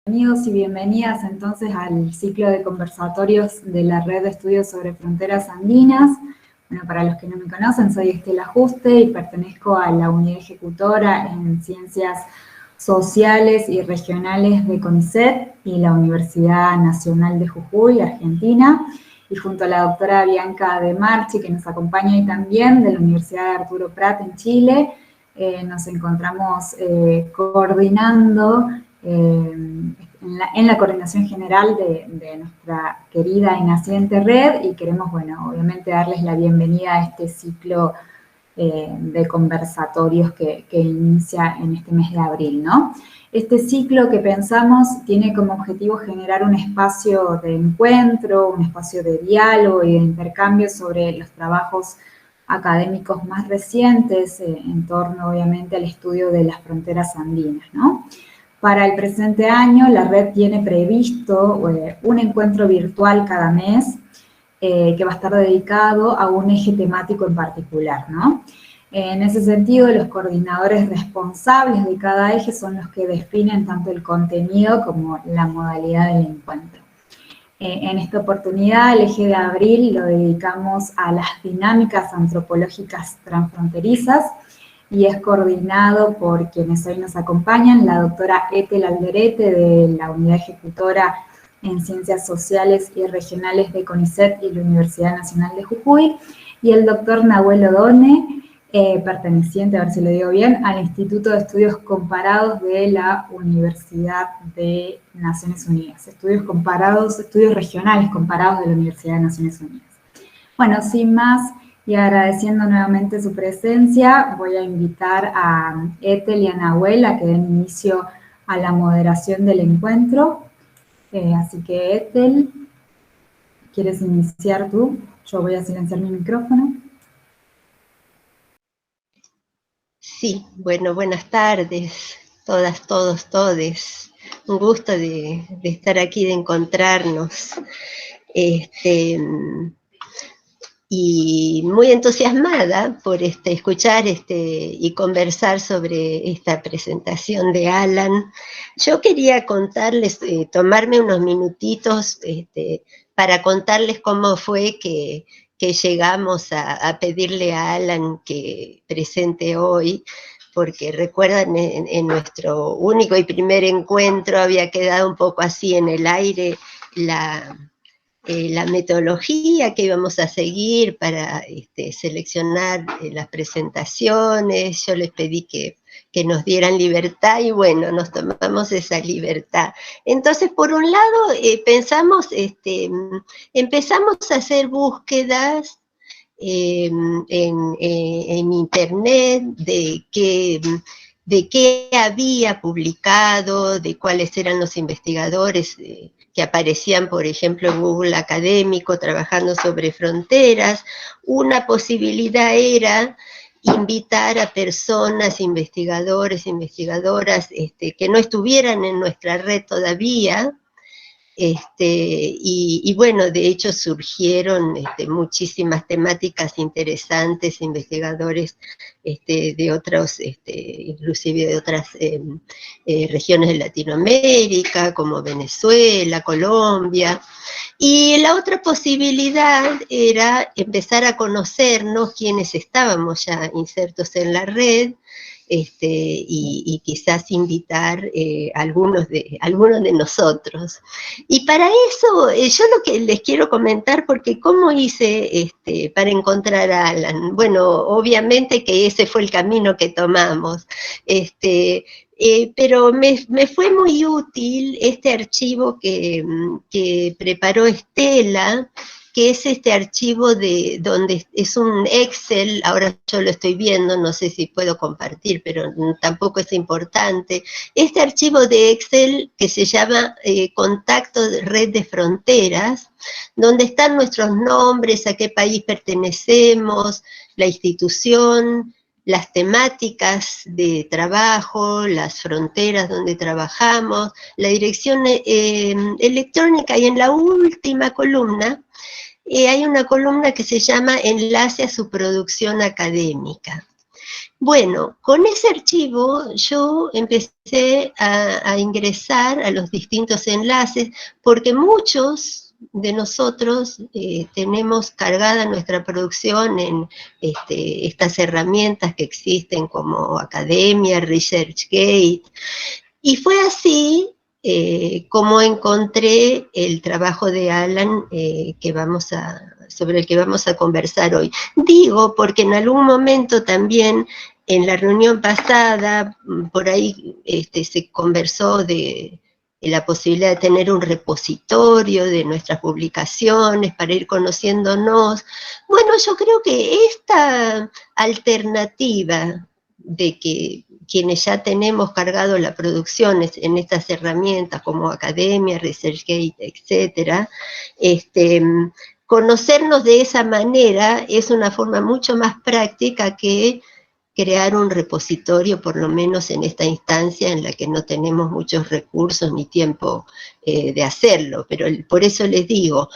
Bienvenidos y bienvenidas entonces al ciclo de conversatorios de la Red de Estudios sobre Fronteras Andinas. Bueno, para los que no me conocen, soy Estela Juste y pertenezco a la unidad ejecutora en Ciencias Sociales y Regionales de CONICET y la Universidad Nacional de Jujuy, Argentina, y junto a la doctora Bianca De Marchi, que nos acompaña ahí también, de la Universidad de Arturo Prat en Chile, nos encontramos coordinando en la coordinación general de nuestra querida y naciente red, y queremos, bueno, obviamente darles la bienvenida a este ciclo de conversatorios que inicia en este mes de abril, ¿no? Este ciclo que pensamos tiene como objetivo generar un espacio de encuentro, un espacio de diálogo y de intercambio sobre los trabajos académicos más recientes en torno, obviamente, al estudio de las fronteras andinas, ¿no? Para el presente año, la red tiene previsto un encuentro virtual cada mes que va a estar dedicado a un eje temático en particular, ¿no? En ese sentido, los coordinadores responsables de cada eje son los que definen tanto el contenido como la modalidad del encuentro. En esta oportunidad, el eje de abril lo dedicamos a las dinámicas antropológicas transfronterizas, y es coordinado por quienes hoy nos acompañan, la doctora Ethel Alderete, de la Unidad Ejecutora en Ciencias Sociales y Regionales de CONICET y la Universidad Nacional de Jujuy, y el doctor Nahuel Odone, perteneciente, a ver si lo digo bien, al Instituto de Estudios Comparados de la Universidad de Naciones Unidas. Estudios regionales comparados de la Universidad de Naciones Unidas. Bueno, sin más, y agradeciendo nuevamente su presencia, voy a invitar a Ethel y a Nahuel a que den inicio a la moderación del encuentro. Así que, Ethel, ¿quieres iniciar tú? Yo voy a silenciar mi micrófono. Sí, bueno, buenas tardes, todas, todos, todes. Un gusto de estar aquí, de encontrarnos. Y muy entusiasmada por escuchar y conversar sobre esta presentación de Alan. Yo quería contarles, tomarme unos minutitos para contarles cómo fue que llegamos a pedirle a Alan que presente hoy, porque recuerdan, en nuestro único y primer encuentro había quedado un poco así en el aire la metodología que íbamos a seguir para seleccionar las presentaciones. Yo les pedí que nos dieran libertad y bueno, nos tomamos esa libertad. Entonces, por un lado, empezamos a hacer búsquedas en internet de qué había publicado, de cuáles eran los investigadores que aparecían, por ejemplo, en Google Académico, trabajando sobre fronteras. Una posibilidad era invitar a personas, investigadores, investigadoras, que no estuvieran en nuestra red todavía. Y bueno, de hecho surgieron muchísimas temáticas interesantes, investigadores de otros, inclusive de otras regiones de Latinoamérica, como Venezuela, Colombia. Y la otra posibilidad era empezar a conocernos quienes estábamos ya insertos en la red, y quizás invitar a algunos de nosotros. Y para eso, yo lo que les quiero comentar, porque ¿cómo hice para encontrar a Alan? Bueno, obviamente que ese fue el camino que tomamos, pero me fue muy útil este archivo que preparó Estela, que es este archivo donde es un Excel. Ahora yo lo estoy viendo, no sé si puedo compartir, pero tampoco es importante. Este archivo de Excel que se llama Contacto de Red de Fronteras, donde están nuestros nombres, a qué país pertenecemos, la institución, las temáticas de trabajo, las fronteras donde trabajamos, la dirección electrónica, y en la última columna hay una columna que se llama Enlace a su producción académica. Bueno, con ese archivo yo empecé a ingresar a los distintos enlaces, porque muchos de nosotros tenemos cargada nuestra producción en estas herramientas que existen como Academia, ResearchGate, y fue así como encontré el trabajo de Alan sobre el que vamos a conversar hoy. Digo porque en algún momento también en la reunión pasada, por ahí se conversó de la posibilidad de tener un repositorio de nuestras publicaciones para ir conociéndonos. Bueno, yo creo que esta alternativa de que quienes ya tenemos cargado las producciones en estas herramientas como Academia, ResearchGate, etcétera, conocernos de esa manera es una forma mucho más práctica que crear un repositorio, por lo menos en esta instancia en la que no tenemos muchos recursos ni tiempo de hacerlo, pero por eso les digo,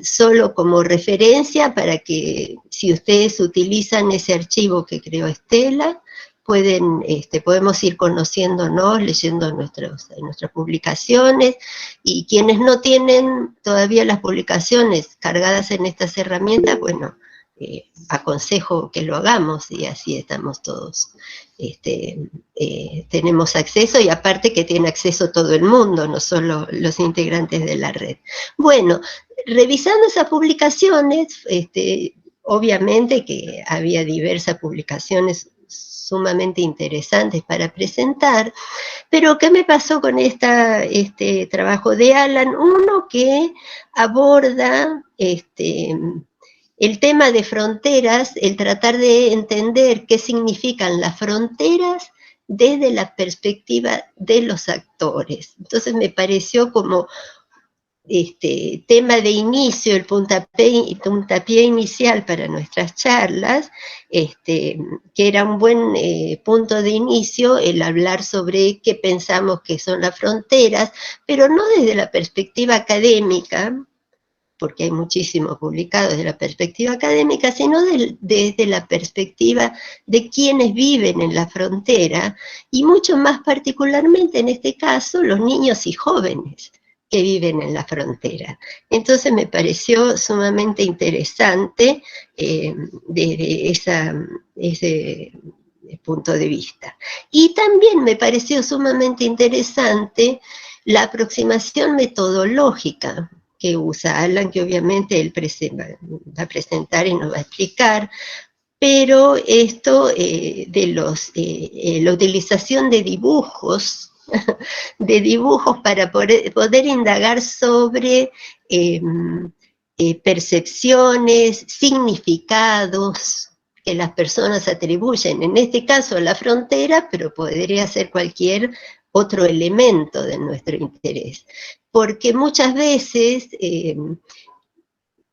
solo como referencia para que si ustedes utilizan ese archivo que creó Estela, podemos ir conociéndonos, leyendo nuestras publicaciones, y quienes no tienen todavía las publicaciones cargadas en estas herramientas, bueno, aconsejo que lo hagamos y así estamos todos, tenemos acceso, y aparte que tiene acceso todo el mundo, no solo los integrantes de la red. Bueno, revisando esas publicaciones, obviamente que había diversas publicaciones sumamente interesantes para presentar, pero ¿qué me pasó con este trabajo de Alan? Uno que aborda el tema de fronteras, el tratar de entender qué significan las fronteras desde la perspectiva de los actores. Entonces me pareció como tema de inicio, el puntapié inicial para nuestras charlas, que era un buen punto de inicio el hablar sobre qué pensamos que son las fronteras, pero no desde la perspectiva académica, porque hay muchísimo publicado desde la perspectiva académica, sino desde la perspectiva de quienes viven en la frontera, y mucho más particularmente en este caso los niños y jóvenes que viven en la frontera. Entonces me pareció sumamente interesante desde ese punto de vista. Y también me pareció sumamente interesante la aproximación metodológica que usa Alan, que obviamente él va a presentar y nos va a explicar, pero esto de la utilización de dibujos, para poder indagar sobre percepciones, significados que las personas atribuyen, en este caso a la frontera, pero podría ser cualquier otro elemento de nuestro interés. Porque muchas veces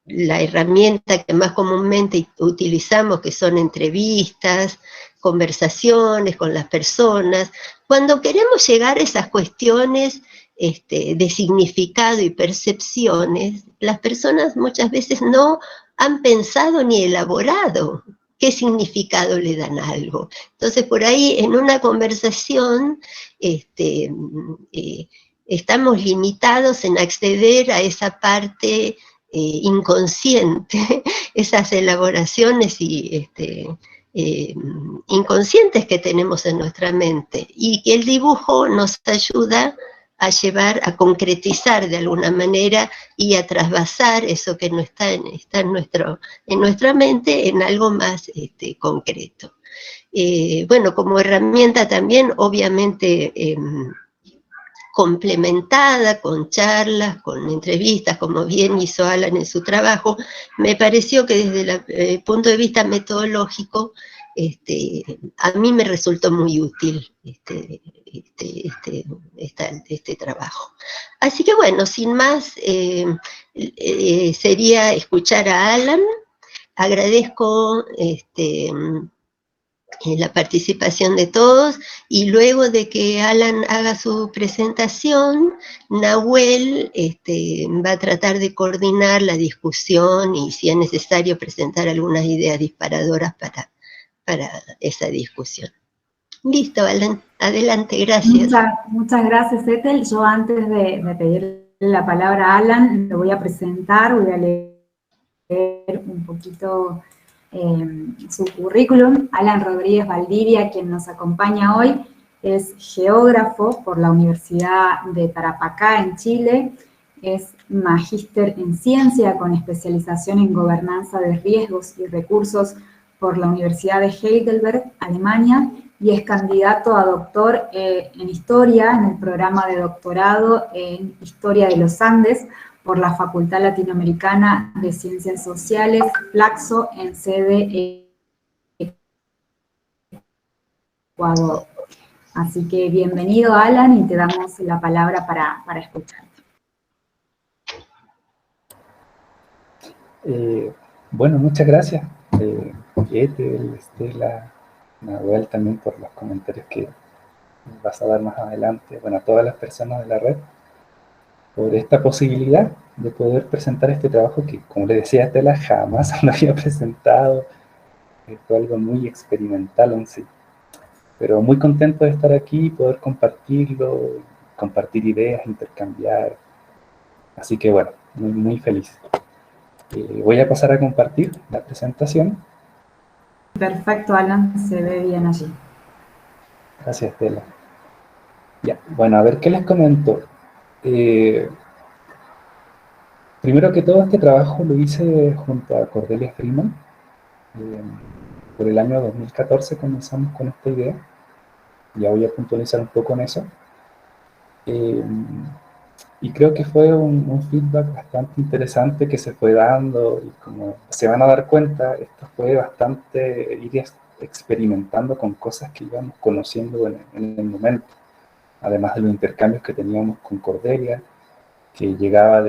la herramienta que más comúnmente utilizamos, que son entrevistas, conversaciones con las personas, cuando queremos llegar a esas cuestiones de significado y percepciones, las personas muchas veces no han pensado ni elaborado qué significado le dan a algo. Entonces, por ahí, en una conversación, estamos limitados en acceder a esa parte inconsciente, esas elaboraciones y inconscientes que tenemos en nuestra mente, y que el dibujo nos ayuda a llevar, a concretizar de alguna manera y a trasvasar eso que no está en nuestra mente en algo más concreto. Bueno, como herramienta también, obviamente, complementada con charlas, con entrevistas, como bien hizo Alan en su trabajo, me pareció que desde el punto de vista metodológico, a mí me resultó muy útil este trabajo. Así que bueno, sin más, sería escuchar a Alan. Agradezco la participación de todos, y luego de que Alan haga su presentación, Nahuel va a tratar de coordinar la discusión y, si es necesario, presentar algunas ideas disparadoras para esa discusión. Listo, Alan, adelante, gracias. Muchas gracias, Ethel. Yo antes de pedirle la palabra a Alan, lo voy a presentar, voy a leer un poquito su currículum. Alan Rodríguez Valdivia, quien nos acompaña hoy, es geógrafo por la Universidad de Tarapacá, en Chile. Es magíster en ciencia con especialización en gobernanza de riesgos y recursos por la Universidad de Heidelberg, Alemania, y es candidato a doctor en Historia en el programa de doctorado en Historia de los Andes por la Facultad Latinoamericana de Ciencias Sociales, Flaxo, en sede Ecuador. Así que bienvenido, Alan, y te damos la palabra para escucharte. Bueno, muchas gracias, Ethel, Estela, Nahuel, también por los comentarios que vas a dar más adelante. Bueno, a todas las personas de la red, por esta posibilidad de poder presentar este trabajo que, como le decía a Estela, jamás lo había presentado. Fue algo muy experimental en sí. Pero muy contento de estar aquí, poder compartirlo, compartir ideas, intercambiar. Así que bueno, muy feliz. Voy a pasar a compartir la presentación. Perfecto, Alan, se ve bien allí. Gracias, Estela. Ya, bueno, a ver, ¿qué les comento? Primero que todo, este trabajo lo hice junto a Cordelia Freeman. Por el año 2014 comenzamos con esta idea. Ya voy a puntualizar un poco en eso. Y creo que fue un feedback bastante interesante que se fue dando, y como se van a dar cuenta, esto fue bastante ir experimentando con cosas que íbamos conociendo en el momento, además de los intercambios que teníamos con Cordelia, que llegaba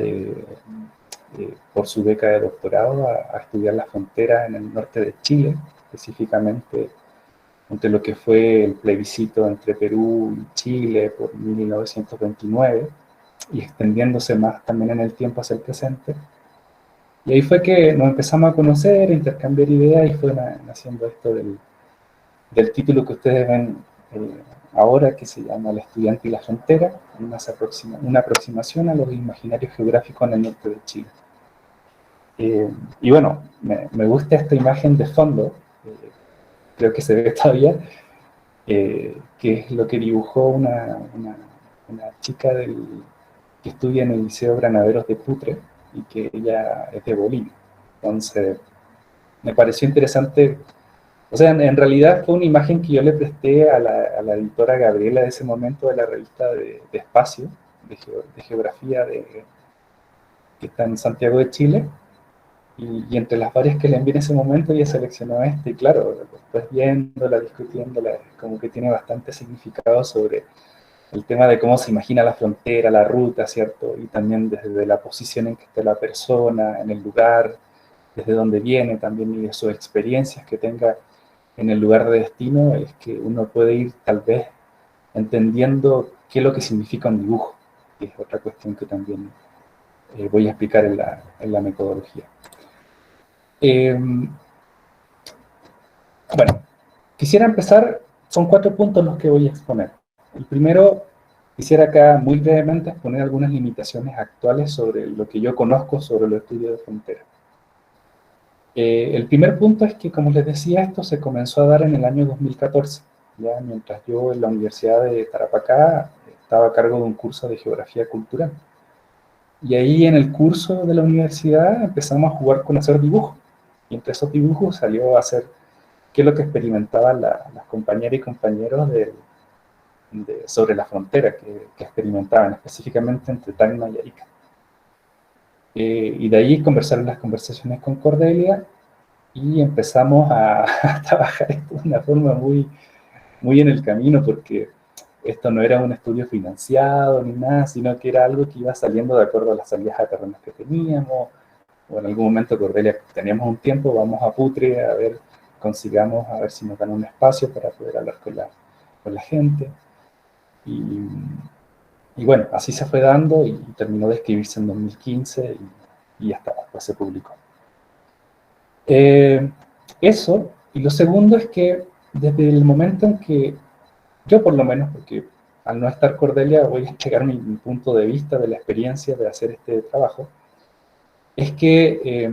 por su beca de doctorado a estudiar la frontera en el norte de Chile, específicamente entre lo que fue el plebiscito entre Perú y Chile por 1929, y extendiéndose más también en el tiempo hacia el presente. Y ahí fue que nos empezamos a conocer, a intercambiar ideas, y fue naciendo esto del título que ustedes ven ahora, que se llama El estudiante y la frontera, una aproximación a los imaginarios geográficos en el norte de Chile. Y bueno, me gusta esta imagen de fondo, creo que se ve todavía, que es lo que dibujó una chica que estudia en el Liceo Granaderos de Putre, y que ella es de Bolivia. Entonces, me pareció interesante. O sea, en realidad fue una imagen que yo le presté a la editora Gabriela de ese momento, de la revista de Espacio, de Geografía, que está en Santiago de Chile, y entre las varias que le envié en ese momento ella seleccionó y claro, después viéndola, discutiéndola, como que tiene bastante significado sobre el tema de cómo se imagina la frontera, la ruta, ¿cierto? Y también desde la posición en que esté la persona, en el lugar, desde donde viene también, y de sus experiencias que tenga en el lugar de destino, es que uno puede ir tal vez entendiendo qué es lo que significa un dibujo, que es otra cuestión que también voy a explicar en la metodología. Bueno, quisiera empezar, son 4 puntos los que voy a exponer. El primero, quisiera acá muy brevemente exponer algunas limitaciones actuales sobre lo que yo conozco sobre los estudios de frontera. El primer punto es que, como les decía, esto se comenzó a dar en el año 2014, ya mientras yo en la Universidad de Tarapacá estaba a cargo de un curso de geografía cultural. Y ahí en el curso de la universidad empezamos a jugar con hacer dibujos, y entre esos dibujos salió a hacer qué es lo que experimentaban las compañeras y compañeros sobre la frontera que experimentaban, específicamente entre Tacna y Arica. Y de ahí conversaron las conversaciones con Cordelia, y empezamos a trabajar esto de una forma muy en el camino, porque esto no era un estudio financiado ni nada, sino que era algo que iba saliendo de acuerdo a las salidas a terrenos que teníamos. O en algún momento Cordelia, teníamos un tiempo, vamos a Putre a ver, consigamos a ver si nos dan un espacio para poder hablar con la gente. Y bueno, así se fue dando, y terminó de escribirse en 2015, y ya está, después se publicó. Eso, Y lo segundo es que desde el momento en que yo por lo menos, porque al no estar Cordelia voy a entregar mi punto de vista de la experiencia de hacer este trabajo, es que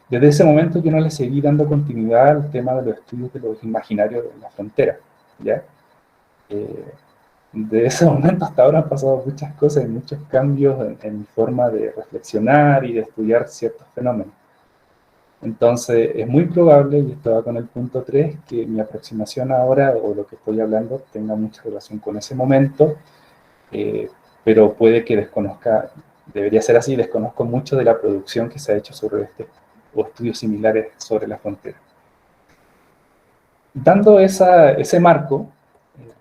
desde ese momento yo no le seguí dando continuidad al tema de los estudios de los imaginarios de la frontera, ¿ya? De ese momento hasta ahora han pasado muchas cosas y muchos cambios en mi forma de reflexionar y de estudiar ciertos fenómenos. Entonces, es muy probable, y esto va con el punto 3, que mi aproximación ahora, o lo que estoy hablando, tenga mucha relación con ese momento, pero puede que desconozca, debería ser así, desconozco mucho de la producción que se ha hecho sobre este, o estudios similares sobre la frontera. Dando ese marco,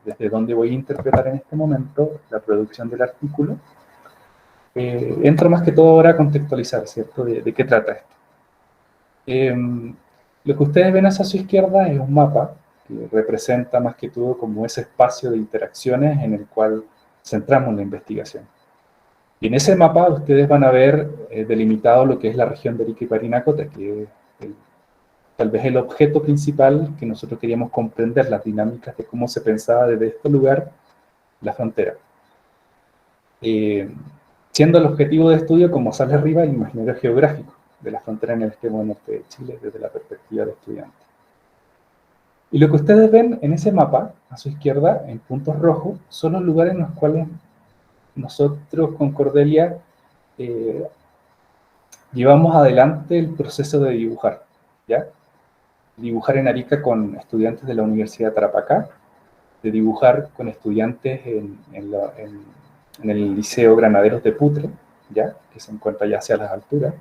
desde donde voy a interpretar en este momento la producción del artículo, entro más que todo ahora a contextualizar, ¿cierto?, de qué trata esto. Lo que ustedes ven hacia su izquierda es un mapa que representa más que todo como ese espacio de interacciones en el cual centramos la investigación. Y en ese mapa ustedes van a ver delimitado lo que es la región de Arica y Parinacota, que es tal vez el objeto principal que nosotros queríamos comprender, las dinámicas de cómo se pensaba desde este lugar la frontera. Siendo el objetivo de estudio, como sale arriba, el imaginario geográfico de la frontera en el extremo norte de Chile desde la perspectiva del estudiante. Y lo que ustedes ven en ese mapa, a su izquierda, en puntos rojos, son los lugares en los cuales nosotros con Cordelia llevamos adelante el proceso de dibujar, ¿ya? Dibujar en Arica con estudiantes de la Universidad de Tarapacá, de dibujar con estudiantes en el Liceo Granaderos de Putre, ¿ya?, que se encuentra ya hacia las alturas.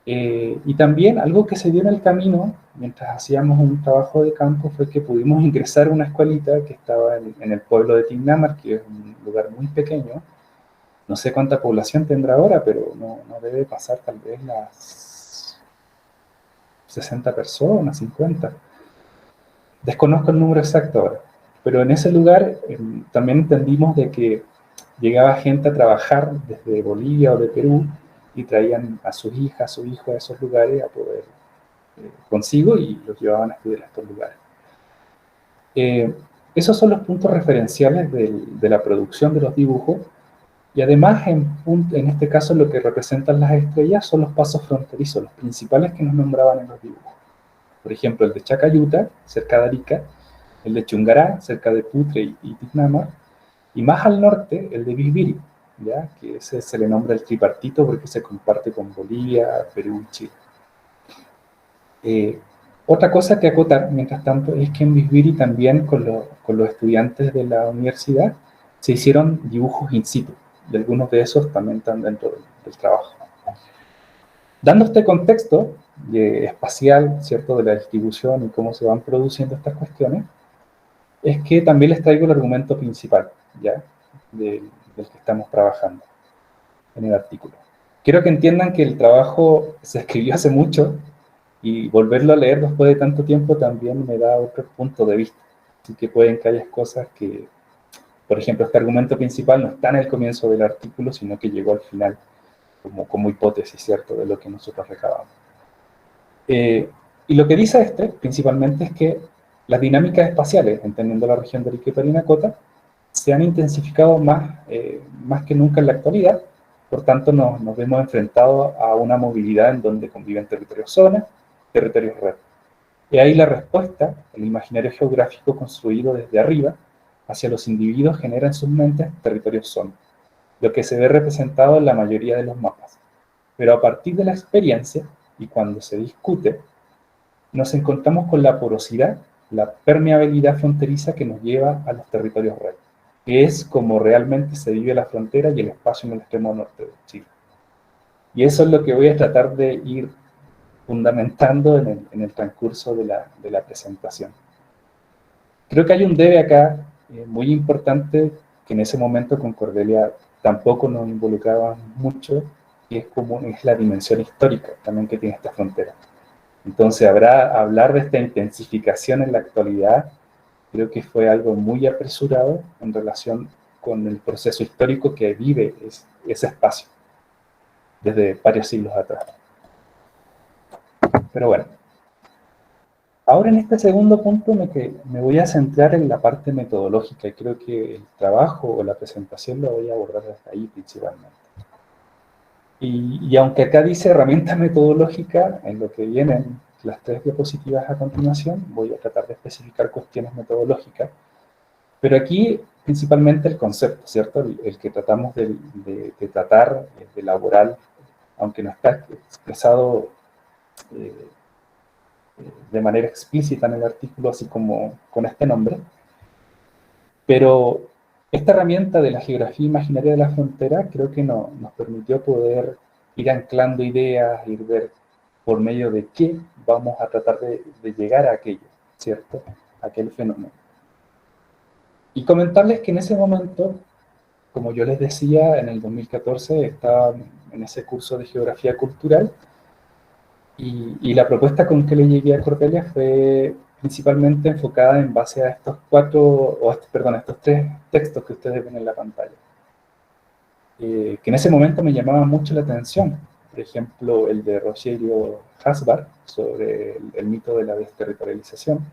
Y también algo que se dio en el camino, mientras hacíamos un trabajo de campo, fue que pudimos ingresar a una escuelita que estaba en el pueblo de Tignamar, que es un lugar muy pequeño. No sé cuánta población tendrá ahora, pero no debe pasar tal vez las 60 personas, 50. Desconozco el número exacto ahora, pero en ese lugar también entendimos de que llegaba gente a trabajar desde Bolivia o de Perú y traían a sus hijas, a sus hijos a esos lugares a poder consigo y los llevaban a estudiar a estos lugares. Esos son los puntos referenciales de la producción de los dibujos, y además en este caso lo que representan las estrellas son los pasos fronterizos, los principales que nos nombraban en los dibujos. Por ejemplo, el de Chacayuta, cerca de Arica, el de Chungará, cerca de Putre y Tignamar, y más al norte, el de Bisbiri, ¿ya?, que ese se le nombra el tripartito porque se comparte con Bolivia, Perú y Chile. Otra cosa que acotar, mientras tanto, es que en Bisbiri también con los estudiantes de la universidad se hicieron dibujos in situ, y algunos de esos también están dentro del trabajo. Dando este contexto espacial, ¿cierto?, de la distribución y cómo se van produciendo estas cuestiones, es que también les traigo el argumento principal, ¿ya?, del que estamos trabajando en el artículo. Quiero que entiendan que el trabajo se escribió hace mucho, y volverlo a leer después de tanto tiempo también me da otro punto de vista. Así que pueden que haya cosas que, por ejemplo, este argumento principal no está en el comienzo del artículo, sino que llegó al final como hipótesis, ¿cierto?, de lo que nosotros recabamos. Y lo que dice principalmente, es que las dinámicas espaciales, entendiendo la región de Arica y Parinacota, se han intensificado más que nunca en la actualidad. Por tanto, nos vemos enfrentados a una movilidad en donde conviven territorios zona, territorios red. Y ahí la respuesta, el imaginario geográfico construido desde arriba hacia los individuos, genera en sus mentes territorios zona, lo que se ve representado en la mayoría de los mapas. Pero a partir de la experiencia, y cuando se discute, nos encontramos con la porosidad, la permeabilidad fronteriza que nos lleva a los territorios red, que es como realmente se vive la frontera y el espacio en el extremo norte de Chile. Y eso es lo que voy a tratar de ir fundamentando en el transcurso de la presentación. Creo que hay un debe acá muy importante, que en ese momento con Cordelia tampoco nos involucraba mucho, que es la dimensión histórica también que tiene esta frontera. Entonces, hablar de esta intensificación en la actualidad, creo que fue algo muy apresurado en relación con el proceso histórico que vive ese espacio desde varios siglos atrás. Pero bueno, Ahora en este segundo punto me voy a centrar en la parte metodológica y creo que el trabajo o la presentación lo voy a abordar desde ahí principalmente. Y aunque acá dice herramienta metodológica, en lo que vienen las 3 diapositivas a continuación, voy a tratar de especificar cuestiones metodológicas, pero aquí principalmente el concepto, ¿cierto? El que tratamos de tratar, de elaborar, aunque no está expresado de manera explícita en el artículo, así como con este nombre, pero esta herramienta de la geografía imaginaria de la frontera creo que nos permitió poder ir anclando ideas, ir ver por medio de qué vamos a tratar de llegar a aquello, ¿cierto? Aquel fenómeno. Y comentarles que en ese momento, como yo les decía, en el 2014 estaba en ese curso de geografía cultural y la propuesta con que le llegué a Cordelia fue principalmente enfocada en base a estos estos 3 textos que ustedes ven en la pantalla. Que en ese momento me llamaban mucho la atención. Por ejemplo, el de Rogerio Hasbar sobre el mito de la desterritorialización.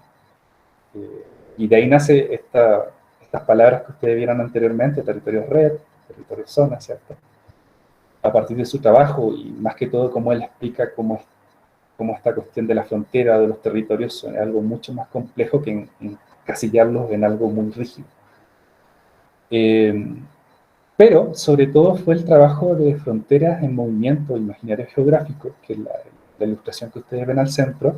Y de ahí nace estas palabras que ustedes vieron anteriormente, territorios red, territorios zona, ¿cierto? A partir de su trabajo y más que todo cómo él explica cómo esta cuestión de la frontera, de los territorios, es algo mucho más complejo que encasillarlos en algo muy rígido. Pero, sobre todo, fue el trabajo de fronteras en movimiento imaginario geográfico, que es la ilustración que ustedes ven al centro,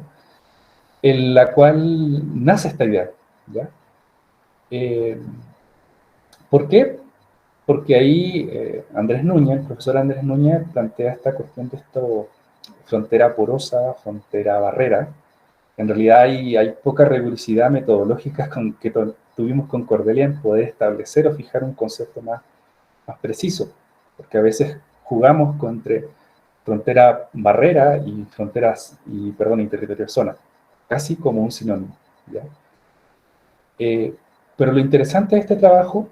en la cual nace esta idea, ¿ya? ¿Por qué? Porque ahí Andrés Núñez, el profesor Andrés Núñez, plantea esta cuestión de frontera porosa, frontera barrera. En realidad hay poca rigurosidad metodológica que tuvimos con Cordelia en poder establecer o fijar un concepto más preciso, porque a veces jugamos entre frontera barrera y territorio zona, casi como un sinónimo, ¿ya? Pero lo interesante de este trabajo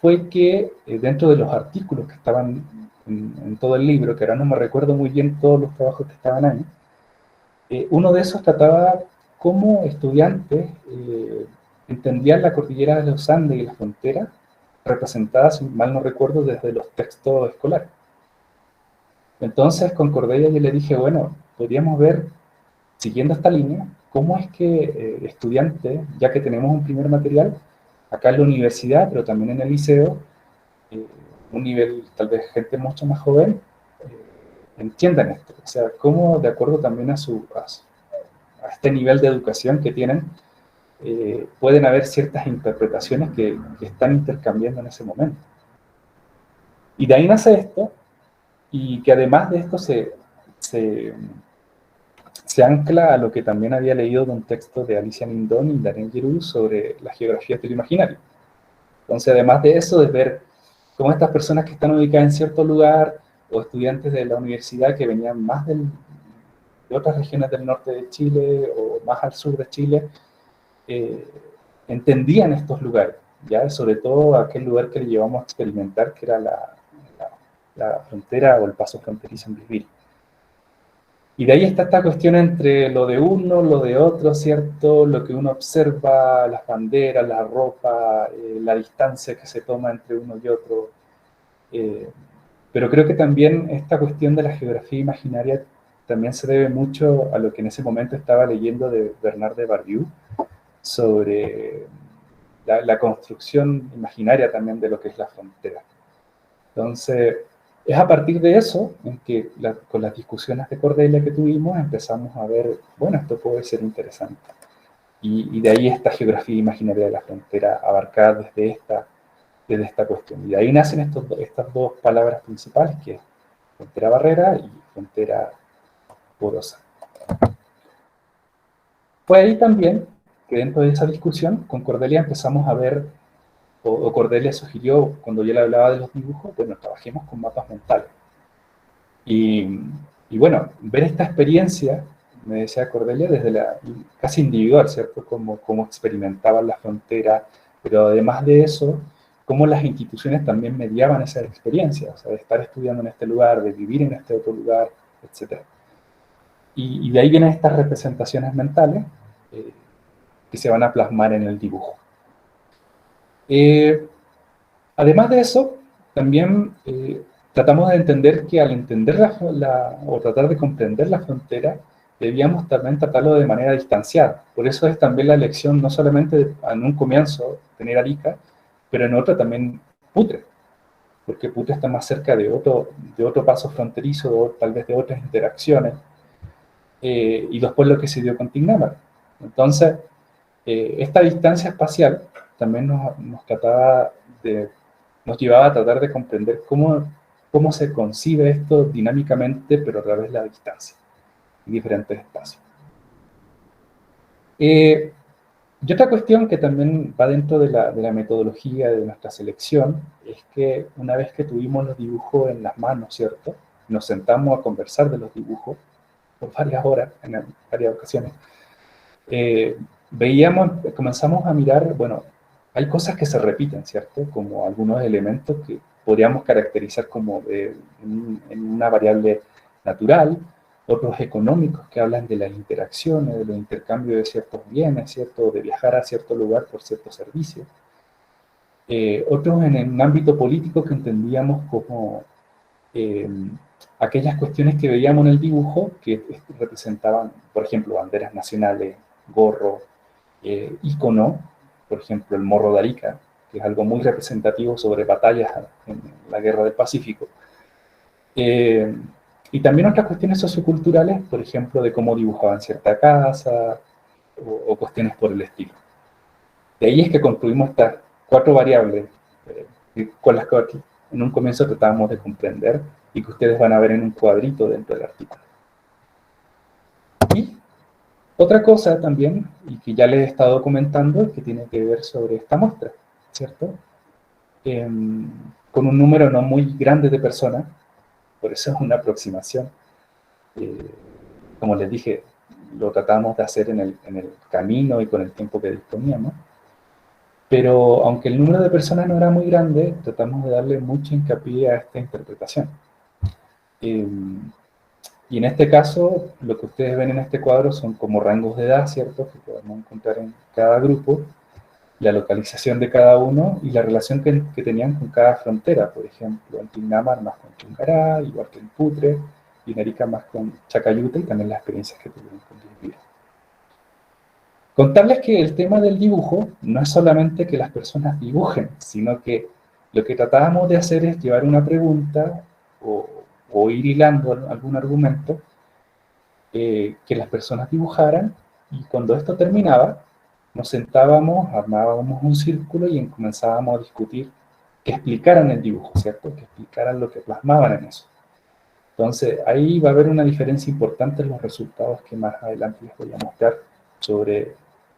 fue que dentro de los artículos que estaban en todo el libro, que ahora no me recuerdo muy bien todos los trabajos que estaban ahí, uno de esos trataba cómo estudiantes entendían la cordillera de los Andes y la frontera representadas, si mal no recuerdo, desde los textos escolares. Entonces, con Cordelia yo le dije, bueno, podríamos ver, siguiendo esta línea, cómo es que estudiantes, ya que tenemos un primer material, acá en la universidad, pero también en el liceo, un nivel, tal vez gente mucho más joven, entiendan esto. O sea, cómo de acuerdo también a este nivel de educación que tienen, pueden haber ciertas interpretaciones que están intercambiando en ese momento. Y de ahí nace esto, y que además de esto se ancla a lo que también había leído de un texto de Alicia Mindón y Daniel Giroux sobre la geografía del imaginario. Entonces, además de eso, de ver cómo estas personas que están ubicadas en cierto lugar, o estudiantes de la universidad que venían más de otras regiones del norte de Chile, o más al sur de Chile, entendían estos lugares, ¿ya? Sobre todo aquel lugar que le llevamos a experimentar, que era la frontera o el paso fronterizo en Bisbil. Y de ahí está esta cuestión entre lo de uno, lo de otro, ¿cierto? Lo que uno observa, las banderas, la ropa, la distancia que se toma entre uno y otro. Pero creo que también esta cuestión de la geografía imaginaria también se debe mucho a lo que en ese momento estaba leyendo de Bernard de Barbieux, sobre la construcción imaginaria también de lo que es la frontera. Entonces, es a partir de eso en que con las discusiones de Cordelia que tuvimos empezamos a ver, bueno, esto puede ser interesante. Y de ahí esta geografía imaginaria de la frontera abarcada desde esta cuestión. Y de ahí nacen estas 2 palabras principales, que es frontera barrera y frontera porosa. Fue ahí también que dentro de esa discusión con Cordelia empezamos a ver, o Cordelia sugirió, cuando yo le hablaba de los dibujos, bueno, trabajemos con mapas mentales. Y bueno, ver esta experiencia, me decía Cordelia, desde casi individual, ¿cierto? Cómo experimentaban la frontera, pero además de eso, cómo las instituciones también mediaban esa experiencia, o sea, de estar estudiando en este lugar, de vivir en este otro lugar, etc. Y de ahí vienen estas representaciones mentales, que se van a plasmar en el dibujo. Además de eso, también tratamos de entender que al entender o tratar de comprender la frontera, debíamos también tratarlo de manera distanciada. Por eso es también la elección, no solamente en un comienzo tener Arica, pero en otra también Putre, porque Putre está más cerca de otro paso fronterizo, o tal vez de otras interacciones, y después lo que se dio con Tignamar. Entonces, esta distancia espacial también nos llevaba a tratar de comprender cómo se concibe esto dinámicamente, pero a través de la distancia, en diferentes espacios. Y otra cuestión que también va dentro de la metodología de nuestra selección es que una vez que tuvimos los dibujos en las manos, ¿cierto? Nos sentamos a conversar de los dibujos por varias horas, en varias ocasiones. Comenzamos a mirar, bueno, hay cosas que se repiten, ¿cierto? Como algunos elementos que podríamos caracterizar como en una variable natural, otros económicos que hablan de las interacciones, de los intercambios de ciertos bienes, ¿cierto? De viajar a cierto lugar por ciertos servicios. Otros en un ámbito político que entendíamos como aquellas cuestiones que veíamos en el dibujo que representaban, por ejemplo, banderas nacionales, gorro, ícono, por ejemplo, el morro de Arica, que es algo muy representativo sobre batallas en la Guerra del Pacífico. Y también otras cuestiones socioculturales, por ejemplo, de cómo dibujaban cierta casa, o cuestiones por el estilo. De ahí es que construimos estas 4 variables, con las que en un comienzo tratábamos de comprender, y que ustedes van a ver en un cuadrito dentro del artículo. Y otra cosa también, y que ya les he estado comentando, que tiene que ver sobre esta muestra, ¿cierto? Con un número no muy grande de personas, por eso es una aproximación. Como les dije, lo tratamos de hacer en el camino y con el tiempo que disponíamos. Pero aunque el número de personas no era muy grande, tratamos de darle mucho hincapié a esta interpretación. Y en este caso, lo que ustedes ven en este cuadro son como rangos de edad, ¿cierto? Que podemos encontrar en cada grupo, la localización de cada uno y la relación que tenían con cada frontera. Por ejemplo, en Tignamar más con Tungará, igual que en Putre, y en Arica más con Chacayuta, y también las experiencias que tuvieron con Diosvira. Contarles que el tema del dibujo no es solamente que las personas dibujen, sino que lo que tratábamos de hacer es llevar una pregunta o ir hilando algún argumento, que las personas dibujaran, y cuando esto terminaba, nos sentábamos, armábamos un círculo y comenzábamos a discutir, que explicaran el dibujo, ¿cierto? Que explicaran lo que plasmaban en eso. Entonces, ahí va a haber una diferencia importante en los resultados que más adelante les voy a mostrar sobre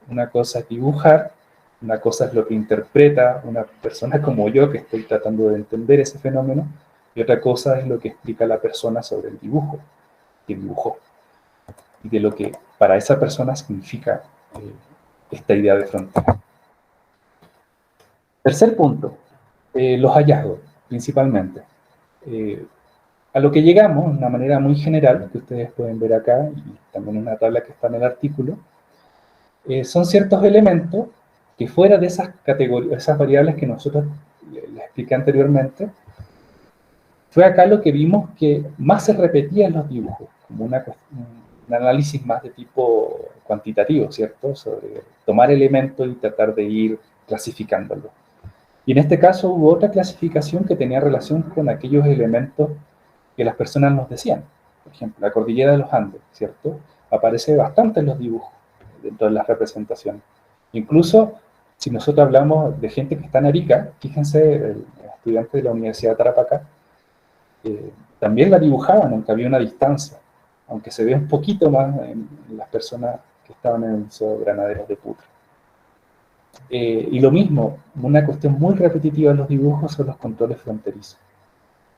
una cosa es dibujar, una cosa es lo que interpreta una persona como yo, que estoy tratando de entender ese fenómeno, y otra cosa es lo que explica la persona sobre el dibujo, que dibujó, y de lo que para esa persona significa esta idea de frontera. Tercer punto, los hallazgos, principalmente. A lo que llegamos, de una manera muy general, que ustedes pueden ver acá, y también en una tabla que está en el artículo, son ciertos elementos que fuera de esas categorías, esas variables que nosotros les expliqué anteriormente, fue acá lo que vimos que más se repetía en los dibujos, como un análisis más de tipo cuantitativo, ¿cierto? Sobre tomar elementos y tratar de ir clasificándolos. Y en este caso hubo otra clasificación que tenía relación con aquellos elementos que las personas nos decían. Por ejemplo, la cordillera de los Andes, ¿cierto? Aparece bastante en los dibujos, dentro de las representaciones. Incluso, si nosotros hablamos de gente que está en Arica, fíjense, el estudiante de la Universidad de Tarapacá, también la dibujaban, aunque había una distancia, aunque se ve un poquito más en las personas que estaban en el Liceo Granaderos de Putre. Y lo mismo, una cuestión muy repetitiva en los dibujos son los controles fronterizos.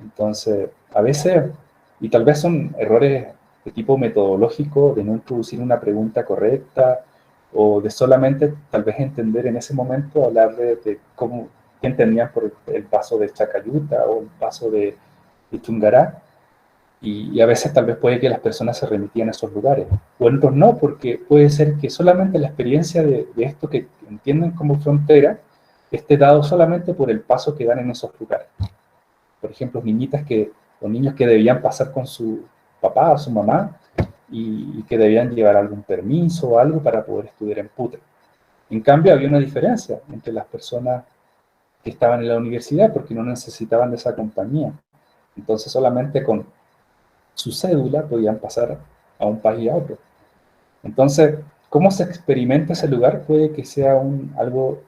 Entonces, a veces, y tal vez son errores de tipo metodológico, de no introducir una pregunta correcta, o de solamente tal vez entender en ese momento, hablar de cómo, qué entendían por el paso de Chacayuta o el paso de Tungará, y a veces tal vez puede que las personas se remitían a esos lugares, o en otros no, porque puede ser que solamente la experiencia de esto que entienden como frontera esté dado solamente por el paso que dan en esos lugares. Por ejemplo, niñitas o niños que debían pasar con su papá o su mamá y que debían llevar algún permiso o algo para poder estudiar en Putre. En cambio, había una diferencia entre las personas que estaban en la universidad porque no necesitaban de esa compañía. Entonces, solamente con su cédula podían pasar a un país y a otro. Entonces, cómo se experimenta ese lugar puede que sea algo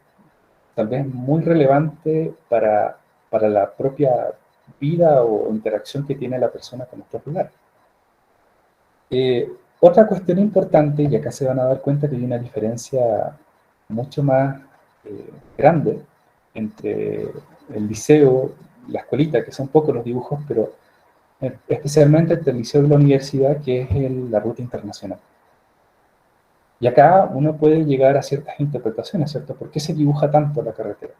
tal vez muy relevante para la propia vida o interacción que tiene la persona con estos lugares. Otra cuestión importante, y acá se van a dar cuenta que hay una diferencia mucho más grande entre el liceo y la escuelita, que son pocos los dibujos, pero especialmente entre el liceo y la universidad, que es la ruta internacional. Y acá uno puede llegar a ciertas interpretaciones, ¿cierto? ¿Por qué se dibuja tanto la carretera?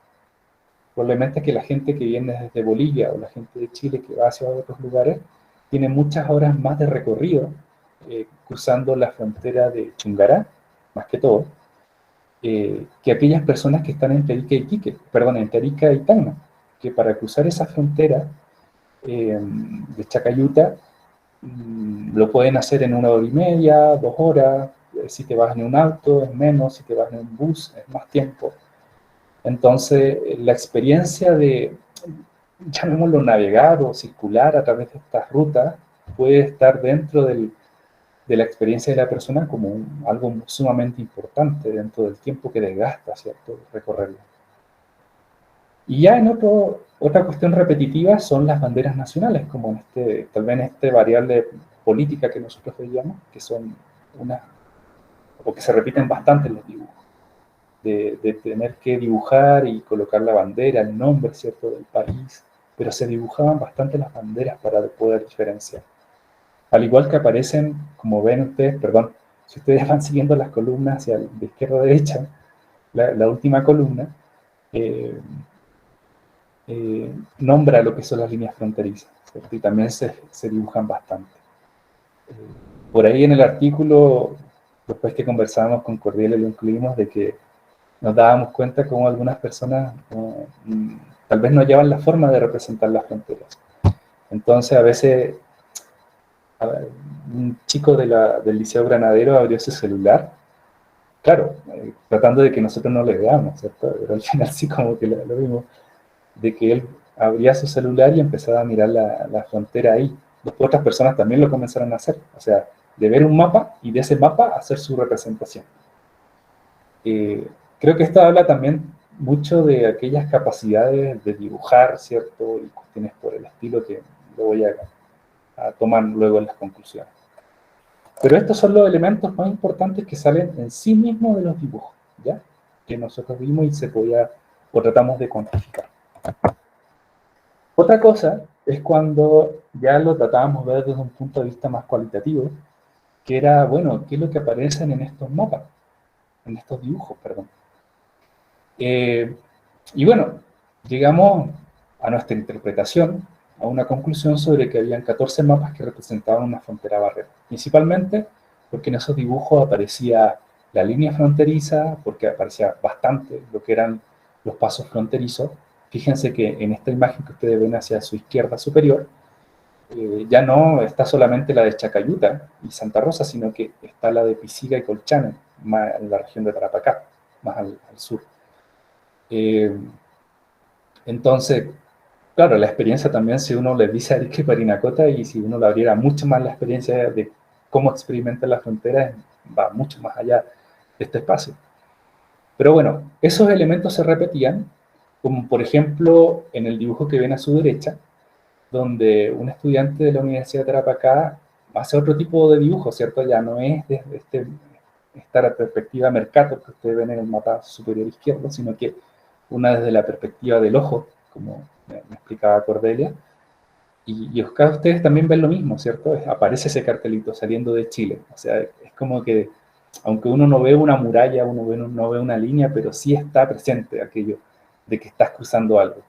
Probablemente que la gente que viene desde Bolivia o la gente de Chile que va hacia otros lugares tiene muchas horas más de recorrido cruzando la frontera de Chungará, más que todo, que aquellas personas que están entre Arica y Iquique, perdón, entre Arica y Tacna, que para cruzar esa frontera de Chacayuta lo pueden hacer en 1 hora y media, 2 horas, si te vas en un auto es menos, si te vas en un bus es más tiempo. Entonces, la experiencia de, llamémoslo, navegar o circular a través de estas rutas puede estar dentro de la experiencia de la persona como algo sumamente importante dentro del tiempo que desgasta, ¿cierto?, recorrerlo. Y ya en otra cuestión repetitiva son las banderas nacionales, como tal vez en esta variable política que nosotros veíamos, que son o que se repiten bastante en los dibujos. De tener que dibujar y colocar la bandera, el nombre, ¿cierto?, del país, pero se dibujaban bastante las banderas para poder diferenciar. Al igual que aparecen, como ven ustedes, perdón, si ustedes van siguiendo las columnas hacia de izquierda a derecha, la última columna nombra lo que son las líneas fronterizas, ¿cierto? Y también se dibujan bastante. Por ahí en el artículo, después que conversábamos con Cordelia, lo incluimos de que nos dábamos cuenta cómo algunas personas tal vez no llevan la forma de representar las fronteras. Entonces, a veces, un chico del Liceo Granadero abrió su celular, claro, tratando de que nosotros no le veamos, ¿cierto? Pero al final sí como que lo vimos, de que él abría su celular y empezaba a mirar la frontera ahí. Después otras personas también lo comenzaron a hacer, o sea, de ver un mapa y de ese mapa hacer su representación. Creo que esto habla también mucho de aquellas capacidades de dibujar, ¿cierto? Y cuestiones por el estilo que lo voy a tomar luego en las conclusiones. Pero estos son los elementos más importantes que salen en sí mismos de los dibujos, ¿ya? Que nosotros vimos y se podía, o tratamos de cuantificar. Otra cosa es cuando ya lo tratábamos de ver desde un punto de vista más cualitativo, que era, bueno, ¿qué es lo que aparecen en estos mapas? En estos dibujos, perdón. Y bueno, llegamos a nuestra interpretación, a una conclusión sobre que habían 14 mapas que representaban una frontera barrera. Principalmente porque en esos dibujos aparecía la línea fronteriza, porque aparecía bastante lo que eran los pasos fronterizos. Fíjense que en esta imagen que ustedes ven hacia su izquierda superior, ya no está solamente la de Chacayuta y Santa Rosa, sino que está la de Pisiga y Colchane, más en la región de Tarapacá, más al sur. Entonces, claro, la experiencia también, si uno le dice a Arica y Parinacota, y si uno le abriera mucho más la experiencia de cómo experimenta la frontera, va mucho más allá de este espacio. Pero bueno, esos elementos se repetían, como por ejemplo en el dibujo que ven a su derecha, donde un estudiante de la Universidad de Tarapacá hace otro tipo de dibujo, ¿cierto? Ya no es desde esta perspectiva Mercator que ustedes ven en el mapa superior izquierdo, sino que una desde la perspectiva del ojo, como me explicaba Cordelia, y acá ustedes también ven lo mismo, ¿cierto? Aparece ese cartelito saliendo de Chile, o sea, es como que, aunque uno no ve una muralla, uno no ve una línea, pero sí está presente aquello de que estás cruzando algo.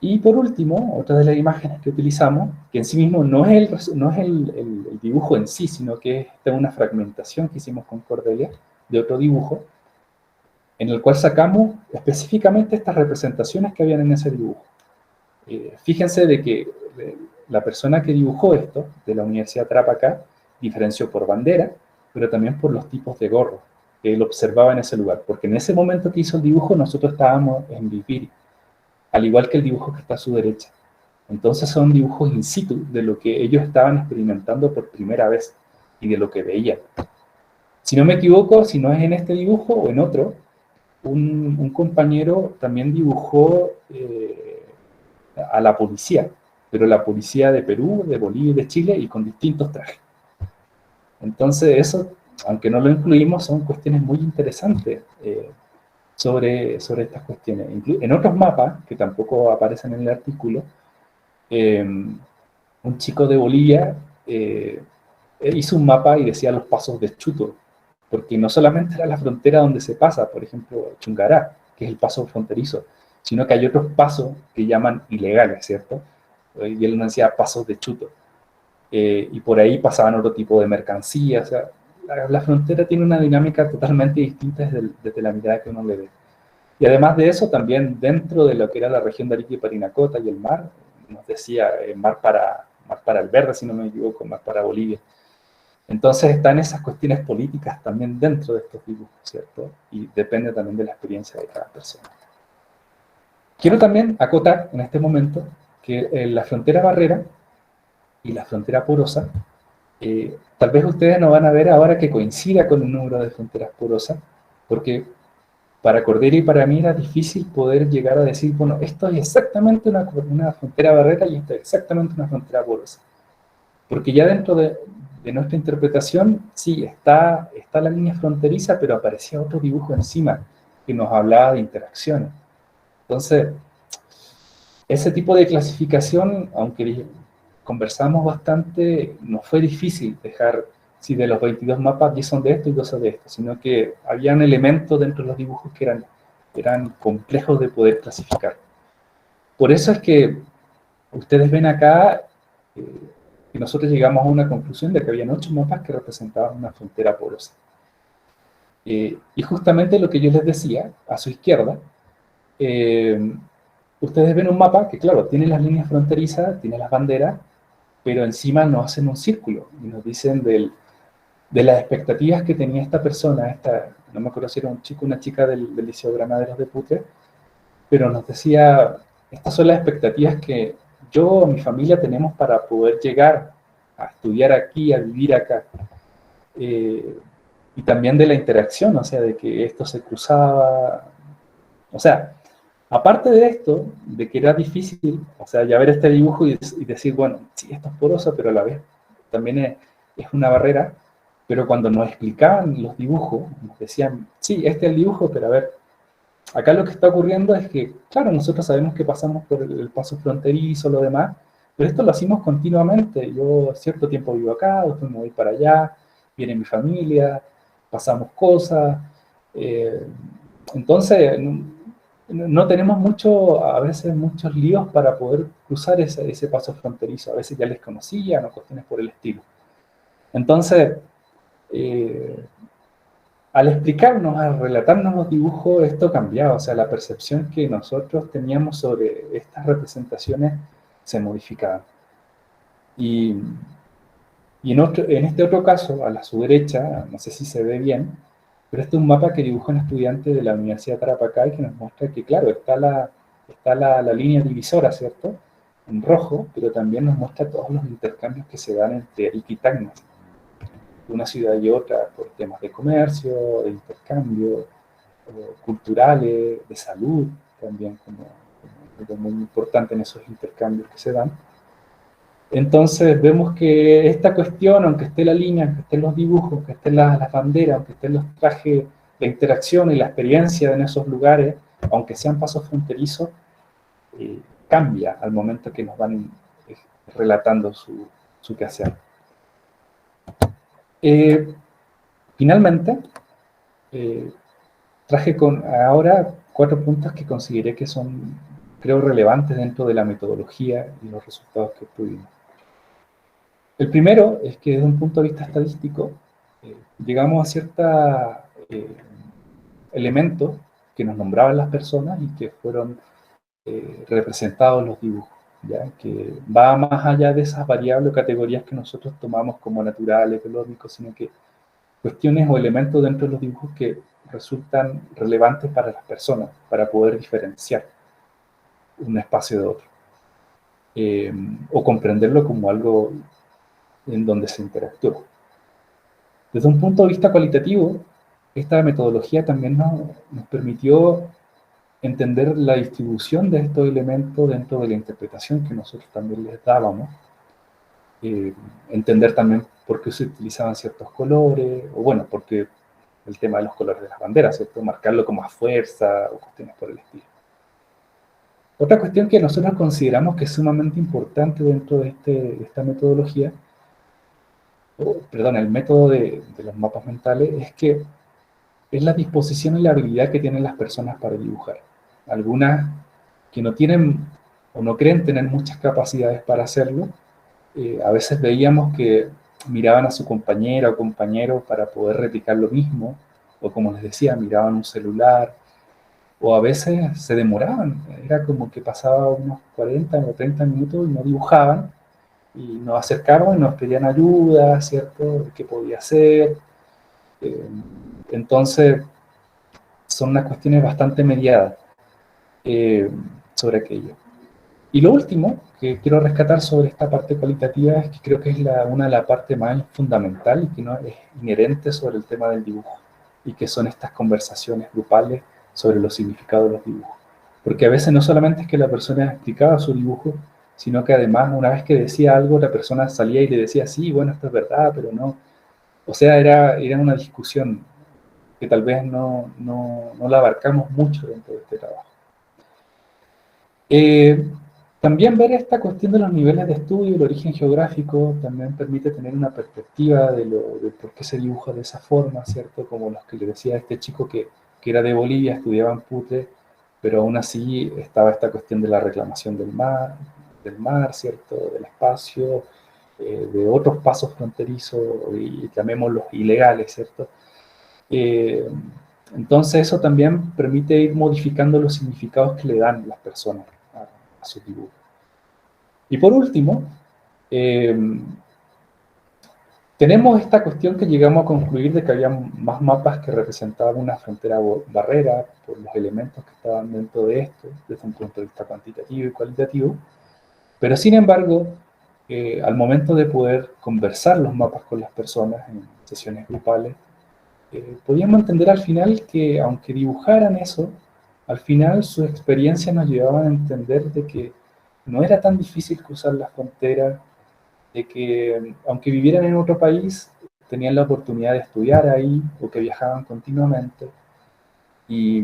Y por último, otra de las imágenes que utilizamos, que en sí mismo no es el dibujo en sí, sino que es una fragmentación que hicimos con Cordelia de otro dibujo, en el cual sacamos específicamente estas representaciones que habían en ese dibujo. Fíjense de que la persona que dibujó esto, de la Universidad Tarapacá, diferenció por bandera, pero también por los tipos de gorro que él observaba en ese lugar, porque en ese momento que hizo el dibujo nosotros estábamos en Viviri, al igual que el dibujo que está a su derecha. Entonces son dibujos in situ de lo que ellos estaban experimentando por primera vez y de lo que veían. Si no me equivoco, si no es en este dibujo o en otro, un compañero también dibujó a la policía, pero la policía de Perú, de Bolivia y de Chile, y con distintos trajes. Entonces eso, aunque no lo incluimos, son cuestiones muy interesantes sobre estas cuestiones. En otros mapas, que tampoco aparecen en el artículo, un chico de Bolivia hizo un mapa y decía los pasos de Chuto, porque no solamente era la frontera donde se pasa, por ejemplo, Chungará, que es el paso fronterizo, sino que hay otros pasos que llaman ilegales, ¿cierto? Y él nos decía pasos de Chuto. Y por ahí pasaban otro tipo de mercancías. O sea, la frontera tiene una dinámica totalmente distinta desde la mirada que uno le ve. Y además de eso, también dentro de lo que era la región de Arica y Parinacota y el mar, nos decía mar para el verde, si no me equivoco, mar para Bolivia. Entonces están esas cuestiones políticas también dentro de estos dibujos, ¿cierto? Y depende también de la experiencia de cada persona. Quiero también acotar en este momento que la frontera barrera y la frontera porosa, tal vez ustedes no van a ver ahora que coincida con el número de fronteras porosas, porque para Cordelia y para mí era difícil poder llegar a decir, bueno, esto es exactamente una frontera barrera y esto es exactamente una frontera porosa. Porque ya dentro de nuestra interpretación, sí, está la línea fronteriza, pero aparecía otro dibujo encima que nos hablaba de interacciones. Entonces, ese tipo de clasificación, aunque conversamos bastante, no fue difícil dejar, si de los 22 mapas 10 son de esto y 2 son de esto, sino que habían elementos dentro de los dibujos que eran complejos de poder clasificar. Por eso es que ustedes ven acá que nosotros llegamos a una conclusión de que habían 8 mapas que representaban una frontera porosa. Y justamente lo que yo les decía, a su izquierda, ustedes ven un mapa que, claro, tiene las líneas fronterizas, tiene las banderas, pero encima nos hacen un círculo y nos dicen de las expectativas que tenía esta persona, no me acuerdo si era un chico o una chica del Liceo Granaderos de Putre, pero nos decía, estas son las expectativas que yo o mi familia tenemos para poder llegar a estudiar aquí, a vivir acá. Y también de la interacción, o sea, de que esto se cruzaba. O sea, aparte de esto, de que era difícil, o sea, ya ver este dibujo y decir, bueno, sí, esto es poroso, pero a la vez también es una barrera, pero cuando nos explicaban los dibujos, nos decían, sí, este es el dibujo, pero a ver, acá lo que está ocurriendo es que, claro, nosotros sabemos que pasamos por el paso fronterizo, lo demás, pero esto lo hacemos continuamente. Yo cierto tiempo vivo acá, después me voy para allá, viene mi familia, pasamos cosas. Entonces, no tenemos a veces muchos líos para poder cruzar ese paso fronterizo. A veces ya les conocían o cuestiones por el estilo. Entonces, al explicarnos, al relatarnos los dibujos, esto cambiaba, o sea, la percepción que nosotros teníamos sobre estas representaciones se modificaba. Y en este otro caso, a su derecha, no sé si se ve bien, pero este es un mapa que dibujó un estudiante de la Universidad de Tarapacá y que nos muestra que, claro, está la línea divisora, ¿cierto?, en rojo, pero también nos muestra todos los intercambios que se dan entre Arica y Tacna, de una ciudad y otra, por temas de comercio, de intercambio, culturales, de salud, también como muy importante en esos intercambios que se dan. Entonces vemos que esta cuestión, aunque esté la línea, aunque estén los dibujos, aunque estén las banderas, aunque estén los trajes, la interacción y la experiencia en esos lugares, aunque sean pasos fronterizos, cambia al momento que nos van relatando su quehacer. Finalmente, traje ahora 4 puntos que consideré que son creo, relevantes dentro de la metodología y los resultados que obtuvimos. El primero es que desde un punto de vista estadístico, llegamos a ciertos elementos que nos nombraban las personas y que fueron representados en los dibujos, ¿ya? Que va más allá de esas variables o categorías que nosotros tomamos como naturales, económicos, sino que cuestiones o elementos dentro de los dibujos que resultan relevantes para las personas, para poder diferenciar un espacio de otro, o comprenderlo como algo en donde se interactúa. Desde un punto de vista cualitativo, esta metodología también nos permitió entender la distribución de estos elementos dentro de la interpretación que nosotros también les dábamos, entender también por qué se utilizaban ciertos colores, o bueno, porque el tema de los colores de las banderas, ¿cierto? Marcarlo como a fuerza o cuestiones por el estilo. Otra cuestión que nosotros consideramos que es sumamente importante dentro de esta metodología, el método de los mapas mentales, es que es la disposición y la habilidad que tienen las personas para dibujar. Algunas que no tienen o no creen tener muchas capacidades para hacerlo, a veces veíamos que miraban a su compañera o compañero para poder replicar lo mismo, o como les decía, miraban un celular, o a veces se demoraban, era como que pasaba unos 40 o 30 minutos y no dibujaban, y nos acercaban y nos pedían ayuda, ¿cierto? ¿Qué podía hacer? Entonces, son unas cuestiones bastante mediadas sobre aquello. Y lo último que quiero rescatar sobre esta parte cualitativa es que creo que es una de las partes más fundamentales y que no es inherente sobre el tema del dibujo, y que son estas conversaciones grupales sobre los significados de los dibujos. Porque a veces no solamente es que la persona explicaba su dibujo, sino que además una vez que decía algo, la persona salía y le decía, sí, bueno, esto es verdad, pero no. O sea, era una discusión que tal vez no la abarcamos mucho dentro de este trabajo. También ver esta cuestión de los niveles de estudio, el origen geográfico, también permite tener una perspectiva de por qué se dibuja de esa forma, ¿cierto? Como los que le decía a este chico que era de Bolivia, estudiaba en Putre, pero aún así estaba esta cuestión de la reclamación del mar, ¿cierto? Del espacio, de otros pasos fronterizos, y llamémoslos ilegales, ¿cierto? Entonces eso también permite ir modificando los significados que le dan las personas a sus dibujos. Y por último, tenemos esta cuestión que llegamos a concluir de que había más mapas que representaban una frontera barrera por los elementos que estaban dentro de esto, desde un punto de vista cuantitativo y cualitativo, pero sin embargo, al momento de poder conversar los mapas con las personas en sesiones grupales, podíamos entender al final que, aunque dibujaran eso, al final sus experiencias nos llevaban a entender de que no era tan difícil cruzar las fronteras, de que aunque vivieran en otro país, tenían la oportunidad de estudiar ahí, o que viajaban continuamente, y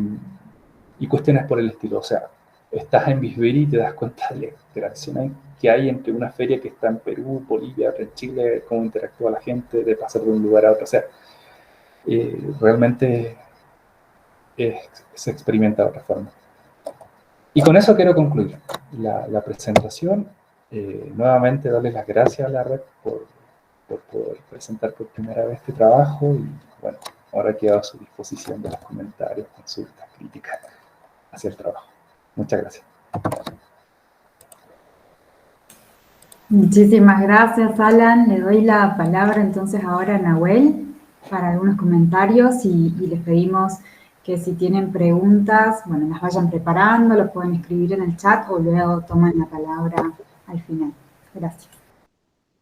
cuestiones por el estilo. O sea, estás en Bisbéry y te das cuenta de la interacción que hay entre una feria que está en Perú, Bolivia, en Chile, cómo interactúa la gente, de pasar de un lugar a otro. O sea, realmente se experimenta de otra forma. Y con eso quiero concluir la presentación. Nuevamente darles las gracias a la red por poder presentar por primera vez este trabajo, y bueno, ahora quedo a su disposición de los comentarios, consultas, críticas hacia el trabajo. Muchas gracias. Muchísimas gracias, Alan. Le doy la palabra entonces ahora a Nahuel para algunos comentarios, y les pedimos que si tienen preguntas, bueno, las vayan preparando, lo pueden escribir en el chat o luego toman la palabra al final. Gracias.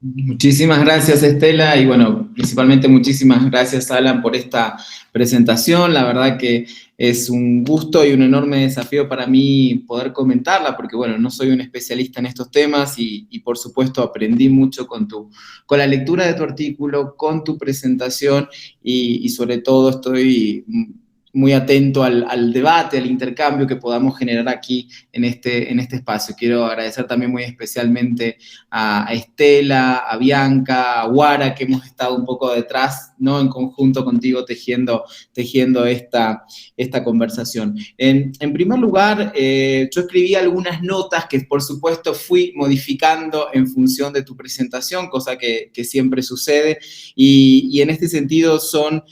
Muchísimas gracias, Estela, y bueno, principalmente muchísimas gracias, Alan, por esta presentación. La verdad que es un gusto y un enorme desafío para mí poder comentarla, porque bueno, no soy un especialista en estos temas y por supuesto aprendí mucho con la lectura de tu artículo, con tu presentación, y sobre todo estoy muy atento al debate, al intercambio que podamos generar aquí en este espacio. Quiero agradecer también muy especialmente a Estela, a Bianca, a Guara, que hemos estado un poco detrás ¿no? En conjunto contigo tejiendo esta conversación. En primer lugar, yo escribí algunas notas que por supuesto fui modificando en función de tu presentación, cosa que siempre sucede, y en este sentido son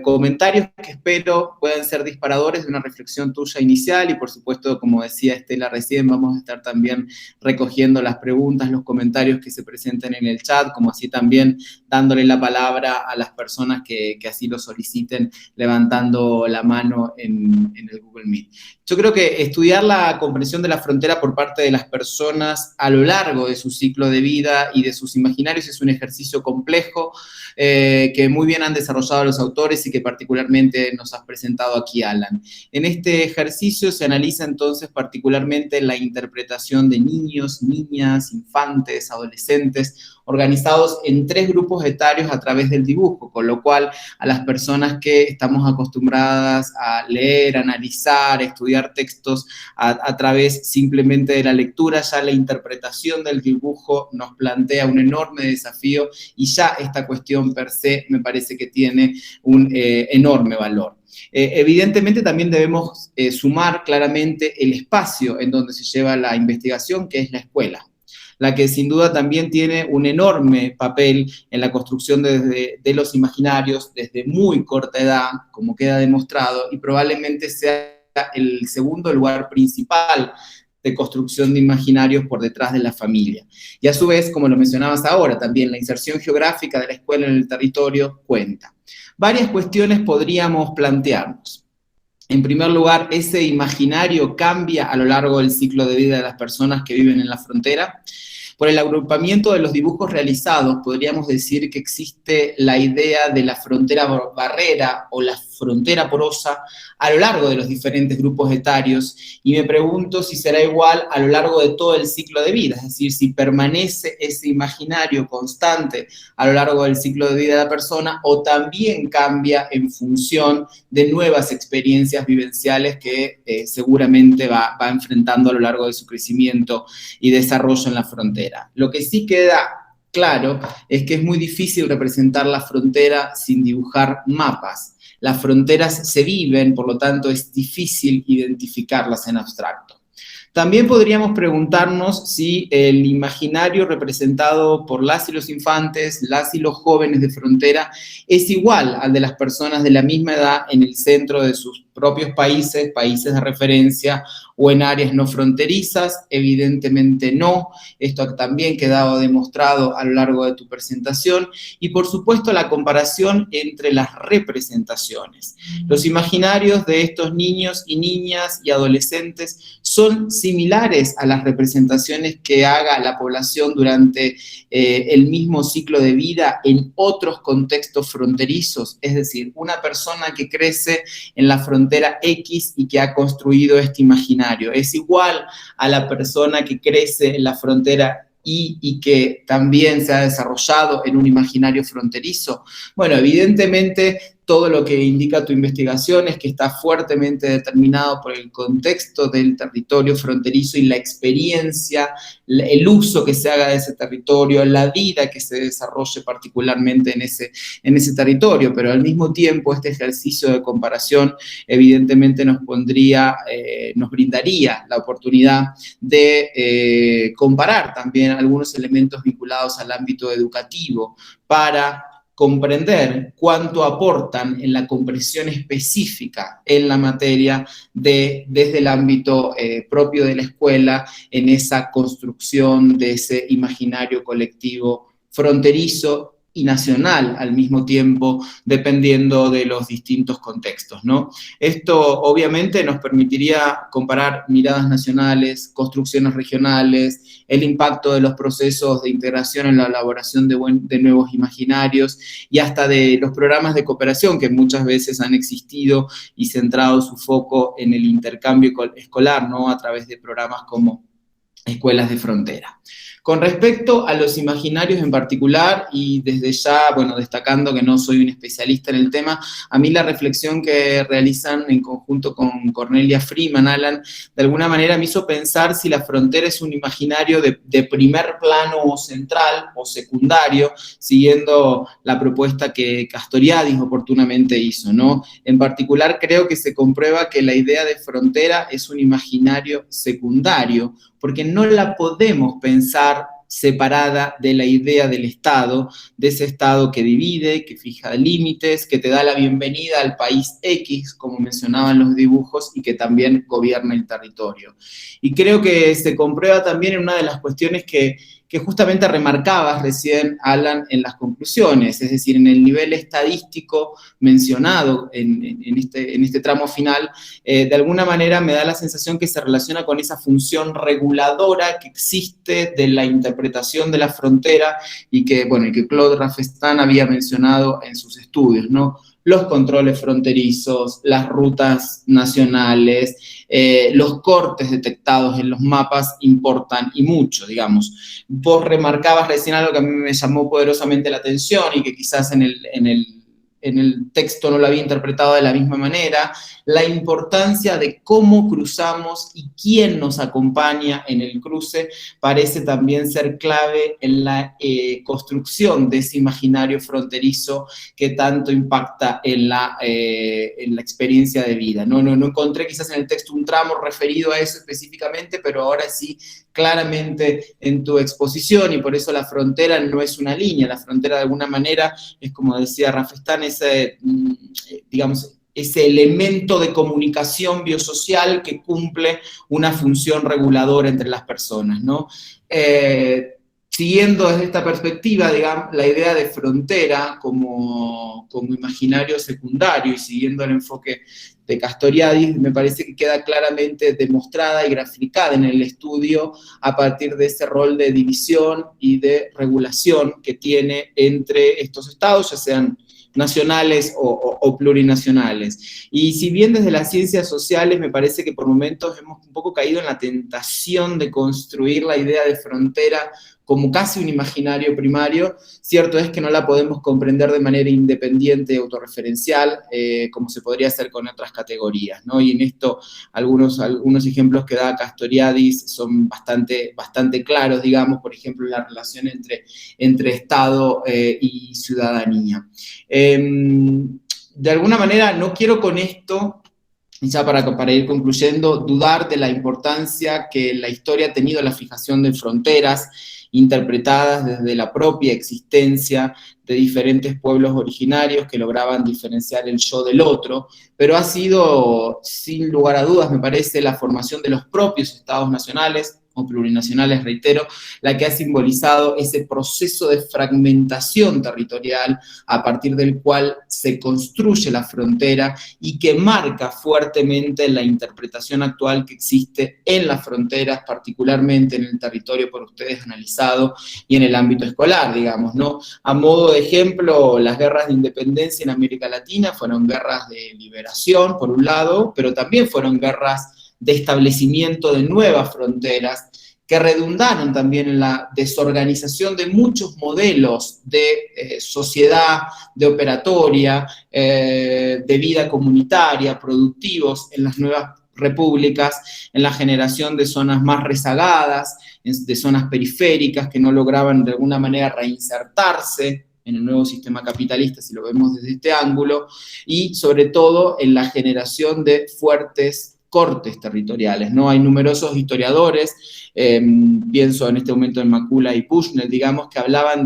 comentarios que espero puedan ser disparadores de una reflexión tuya inicial, y por supuesto, como decía Estela recién, vamos a estar también recogiendo las preguntas, los comentarios que se presenten en el chat, como así también dándole la palabra a las personas que así lo soliciten, levantando la mano en el Google Meet. Yo creo que estudiar la comprensión de la frontera por parte de las personas a lo largo de su ciclo de vida y de sus imaginarios es un ejercicio complejo que muy bien han desarrollado los autores y que particularmente nos has presentado aquí, Alan. En este ejercicio se analiza entonces particularmente la interpretación de niños, niñas, infantes, adolescentes, organizados en 3 grupos etarios a través del dibujo, con lo cual a las personas que estamos acostumbradas a leer, analizar, estudiar textos a través simplemente de la lectura, ya la interpretación del dibujo nos plantea un enorme desafío y ya esta cuestión per se me parece que tiene un enorme valor. Evidentemente también debemos sumar claramente el espacio en donde se lleva la investigación, que es la escuela, la que sin duda también tiene un enorme papel en la construcción de los imaginarios desde muy corta edad, como queda demostrado, y probablemente sea el segundo lugar principal de construcción de imaginarios por detrás de la familia. Y a su vez, como lo mencionabas ahora, también la inserción geográfica de la escuela en el territorio cuenta. Varias cuestiones podríamos plantearnos. En primer lugar, ¿ese imaginario cambia a lo largo del ciclo de vida de las personas que viven en la frontera? Por el agrupamiento de los dibujos realizados, podríamos decir que existe la idea de la frontera barrera o la frontera porosa a lo largo de los diferentes grupos etarios, y me pregunto si será igual a lo largo de todo el ciclo de vida, es decir, si permanece ese imaginario constante a lo largo del ciclo de vida de la persona o también cambia en función de nuevas experiencias vivenciales que seguramente va enfrentando a lo largo de su crecimiento y desarrollo en la frontera. Lo que sí queda claro es que es muy difícil representar la frontera sin dibujar mapas. Las fronteras se viven, por lo tanto es difícil identificarlas en abstracto. También podríamos preguntarnos si el imaginario representado por las y los infantes, las y los jóvenes de frontera, es igual al de las personas de la misma edad en el centro de sus propios países, países de referencia o en áreas no fronterizas. Evidentemente no. Esto también quedaba demostrado a lo largo de tu presentación. Y por supuesto la comparación entre las representaciones. Los imaginarios de estos niños y niñas y adolescentes son similares a las representaciones que haga la población durante el mismo ciclo de vida en otros contextos fronterizos. Es decir, una persona que crece en la frontera X y que ha construido este imaginario es igual a la persona que crece en la frontera y que también se ha desarrollado en un imaginario fronterizo. Bueno, evidentemente todo lo que indica tu investigación es que está fuertemente determinado por el contexto del territorio fronterizo y la experiencia, el uso que se haga de ese territorio, la vida que se desarrolle particularmente en ese territorio, pero al mismo tiempo este ejercicio de comparación evidentemente nos brindaría la oportunidad de comparar también algunos elementos vinculados al ámbito educativo para comprender cuánto aportan en la comprensión específica en la materia desde el ámbito propio de la escuela en esa construcción de ese imaginario colectivo fronterizo y nacional al mismo tiempo, dependiendo de los distintos contextos, ¿no? Esto obviamente nos permitiría comparar miradas nacionales, construcciones regionales, el impacto de los procesos de integración en la elaboración de nuevos imaginarios y hasta de los programas de cooperación que muchas veces han existido y centrado su foco en el intercambio escolar, ¿no? A través de programas como escuelas de frontera. Con respecto a los imaginarios en particular, y desde ya, bueno, destacando que no soy un especialista en el tema, a mí la reflexión que realizan en conjunto con Cornelia Freeman, Alan, de alguna manera me hizo pensar si la frontera es un imaginario de primer plano o central o secundario, siguiendo la propuesta que Castoriadis oportunamente hizo, ¿no? En particular, creo que se comprueba que la idea de frontera es un imaginario secundario, porque no la podemos pensar separada de la idea del Estado, de ese Estado que divide, que fija límites, que te da la bienvenida al país X, como mencionaban los dibujos, y que también gobierna el territorio. Y creo que se comprueba también en una de las cuestiones que justamente remarcabas recién, Alan, en las conclusiones, es decir, en el nivel estadístico mencionado en este tramo final, de alguna manera me da la sensación que se relaciona con esa función reguladora que existe de la interpretación de la frontera y que Claude Raffestin había mencionado en sus estudios, ¿no? Los controles fronterizos, las rutas nacionales, los cortes detectados en los mapas importan y mucho, digamos. Vos remarcabas recién algo que a mí me llamó poderosamente la atención y que quizás en el texto no lo había interpretado de la misma manera, la importancia de cómo cruzamos y quién nos acompaña en el cruce parece también ser clave en la construcción de ese imaginario fronterizo que tanto impacta en la experiencia de vida. No encontré quizás en el texto un tramo referido a eso específicamente, pero ahora sí claramente en tu exposición, y por eso la frontera no es una línea, la frontera de alguna manera es, como decía Raffestin, ese elemento de comunicación biosocial que cumple una función reguladora entre las personas, ¿no? Siguiendo desde esta perspectiva, digamos, la idea de frontera como imaginario secundario y siguiendo el enfoque de Castoriadis, me parece que queda claramente demostrada y graficada en el estudio a partir de ese rol de división y de regulación que tiene entre estos estados, ya sean nacionales o plurinacionales. Y si bien desde las ciencias sociales me parece que por momentos hemos un poco caído en la tentación de construir la idea de frontera como casi un imaginario primario, cierto es que no la podemos comprender de manera independiente, autorreferencial, como se podría hacer con otras categorías, ¿no? Y en esto algunos ejemplos que da Castoriadis son bastante claros, digamos, por ejemplo, la relación entre Estado y ciudadanía. De alguna manera, no quiero con esto, ya para ir concluyendo, dudar de la importancia que la historia ha tenido la fijación de fronteras, interpretadas desde la propia existencia de diferentes pueblos originarios que lograban diferenciar el yo del otro, pero ha sido, sin lugar a dudas, me parece, la formación de los propios estados nacionales, o plurinacionales, reitero, la que ha simbolizado ese proceso de fragmentación territorial a partir del cual se construye la frontera y que marca fuertemente la interpretación actual que existe en las fronteras, particularmente en el territorio por ustedes analizado y en el ámbito escolar, digamos, ¿no? A modo de ejemplo, las guerras de independencia en América Latina fueron guerras de liberación, por un lado, pero también fueron guerras de establecimiento de nuevas fronteras que redundaron también en la desorganización de muchos modelos de sociedad, de operatoria, de vida comunitaria, productivos en las nuevas repúblicas, en la generación de zonas más rezagadas, de zonas periféricas que no lograban de alguna manera reinsertarse en el nuevo sistema capitalista, si lo vemos desde este ángulo, y sobre todo en la generación de fuertes cortes territoriales, ¿no? Hay numerosos historiadores, pienso en este momento en Makula y Bushnell, digamos, que hablaban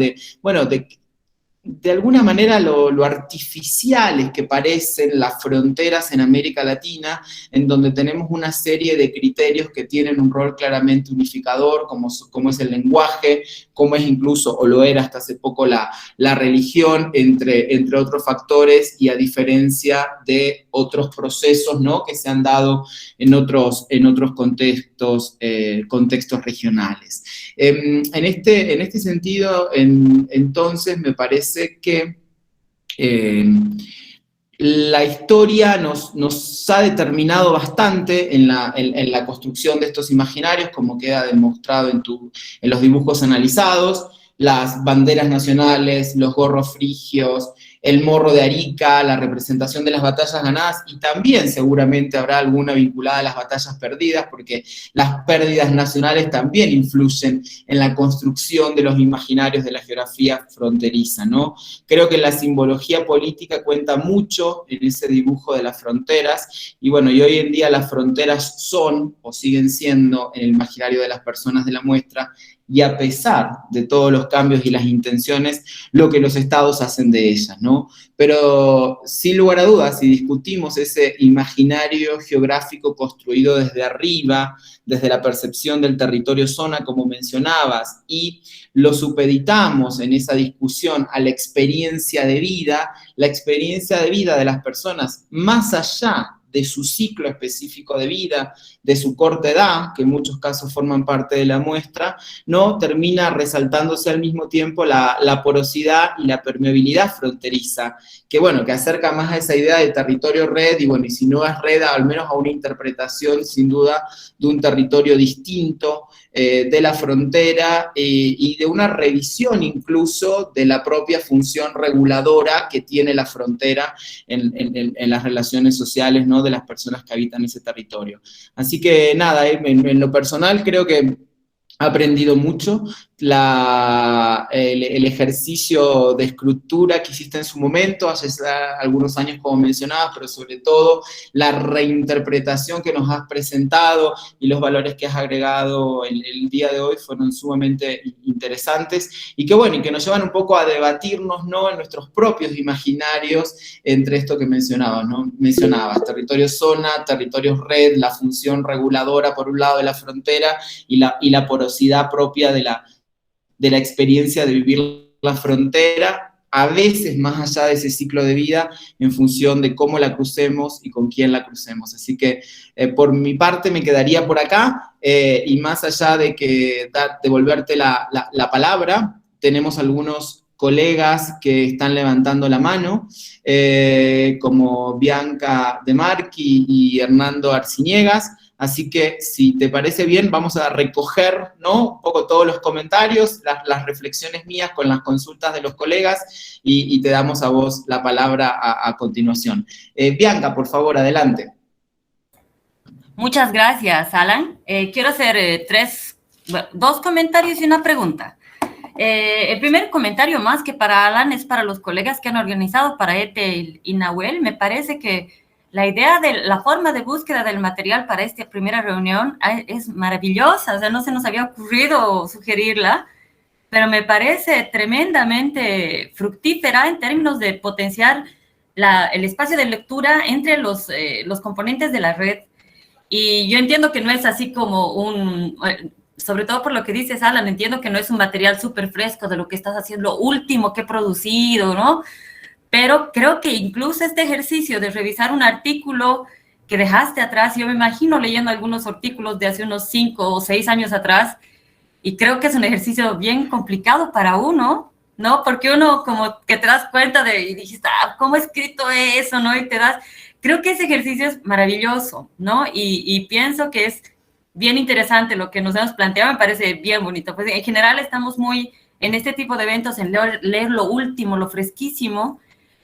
de alguna manera lo artificiales que parecen las fronteras en América Latina, en donde tenemos una serie de criterios que tienen un rol claramente unificador, como es el lenguaje, como es incluso, o lo era hasta hace poco, la religión, entre otros factores, y a diferencia de otros procesos, ¿no?, que se han dado en otros contextos regionales. En este sentido, entonces, me parece que la historia nos ha determinado bastante en la construcción de estos imaginarios, como queda demostrado en los dibujos analizados, las banderas nacionales, los gorros frigios, el morro de Arica, la representación de las batallas ganadas, y también seguramente habrá alguna vinculada a las batallas perdidas, porque las pérdidas nacionales también influyen en la construcción de los imaginarios de la geografía fronteriza, ¿no? Creo que la simbología política cuenta mucho en ese dibujo de las fronteras, y bueno, y hoy en día las fronteras son, o siguen siendo, en el imaginario de las personas de la muestra, y a pesar de todos los cambios y las intenciones, lo que los estados hacen de ellas, ¿no? Pero sin lugar a dudas, si discutimos ese imaginario geográfico construido desde arriba, desde la percepción del territorio zona, como mencionabas, y lo supeditamos en esa discusión a la experiencia de vida de las personas, más allá de su ciclo específico de vida, de su corta edad, que en muchos casos forman parte de la muestra, ¿no? Termina resaltándose al mismo tiempo la porosidad y la permeabilidad fronteriza, que bueno, que acerca más a esa idea de territorio red, y bueno, y si no es red, al menos a una interpretación, sin duda, de un territorio distinto, de la frontera, y de una revisión incluso de la propia función reguladora que tiene la frontera en las relaciones sociales, ¿no?, de las personas que habitan ese territorio. Así que nada, en lo personal creo que he aprendido mucho. El ejercicio de escritura que hiciste en su momento, hace algunos años como mencionabas, pero sobre todo la reinterpretación que nos has presentado y los valores que has agregado el día de hoy fueron sumamente interesantes, y que bueno, y que nos llevan un poco a debatirnos, ¿no?, en nuestros propios imaginarios entre esto que mencionabas, ¿no? Mencionabas territorios zona, territorios red, la función reguladora por un lado de la frontera y la porosidad propia de la experiencia de vivir la frontera, a veces más allá de ese ciclo de vida, en función de cómo la crucemos y con quién la crucemos. Así que por mi parte me quedaría por acá, y más allá de devolverte la palabra, tenemos algunos colegas que están levantando la mano, como Bianca De Marchi y Hernando Arciniegas. Así que, si te parece bien, vamos a recoger, ¿no?, un poco todos los comentarios, las reflexiones mías con las consultas de los colegas, y te damos a vos la palabra a continuación. Bianca, por favor, adelante. Muchas gracias, Alan. Quiero hacer dos comentarios y una pregunta. El primer comentario, más que para Alan, es para los colegas que han organizado, para Ethel y Nahuel. Me parece que la idea de la forma de búsqueda del material para esta primera reunión es maravillosa. O sea, no se nos había ocurrido sugerirla, pero me parece tremendamente fructífera en términos de potenciar el espacio de lectura entre los componentes de la red. Y yo entiendo que no es así como sobre todo por lo que dices, Alan, entiendo que no es un material súper fresco de lo que estás haciendo, lo último que he producido, ¿no? Pero creo que incluso este ejercicio de revisar un artículo que dejaste atrás, yo me imagino leyendo algunos artículos de hace unos 5 o 6 años atrás, y creo que es un ejercicio bien complicado para uno, ¿no? Porque uno como que te das cuenta y dijiste, ¿cómo he escrito eso, no? Y creo que ese ejercicio es maravilloso, ¿no? Y pienso que es bien interesante lo que nos hemos planteado, me parece bien bonito. Pues en general estamos muy en este tipo de eventos, en leer lo último, lo fresquísimo,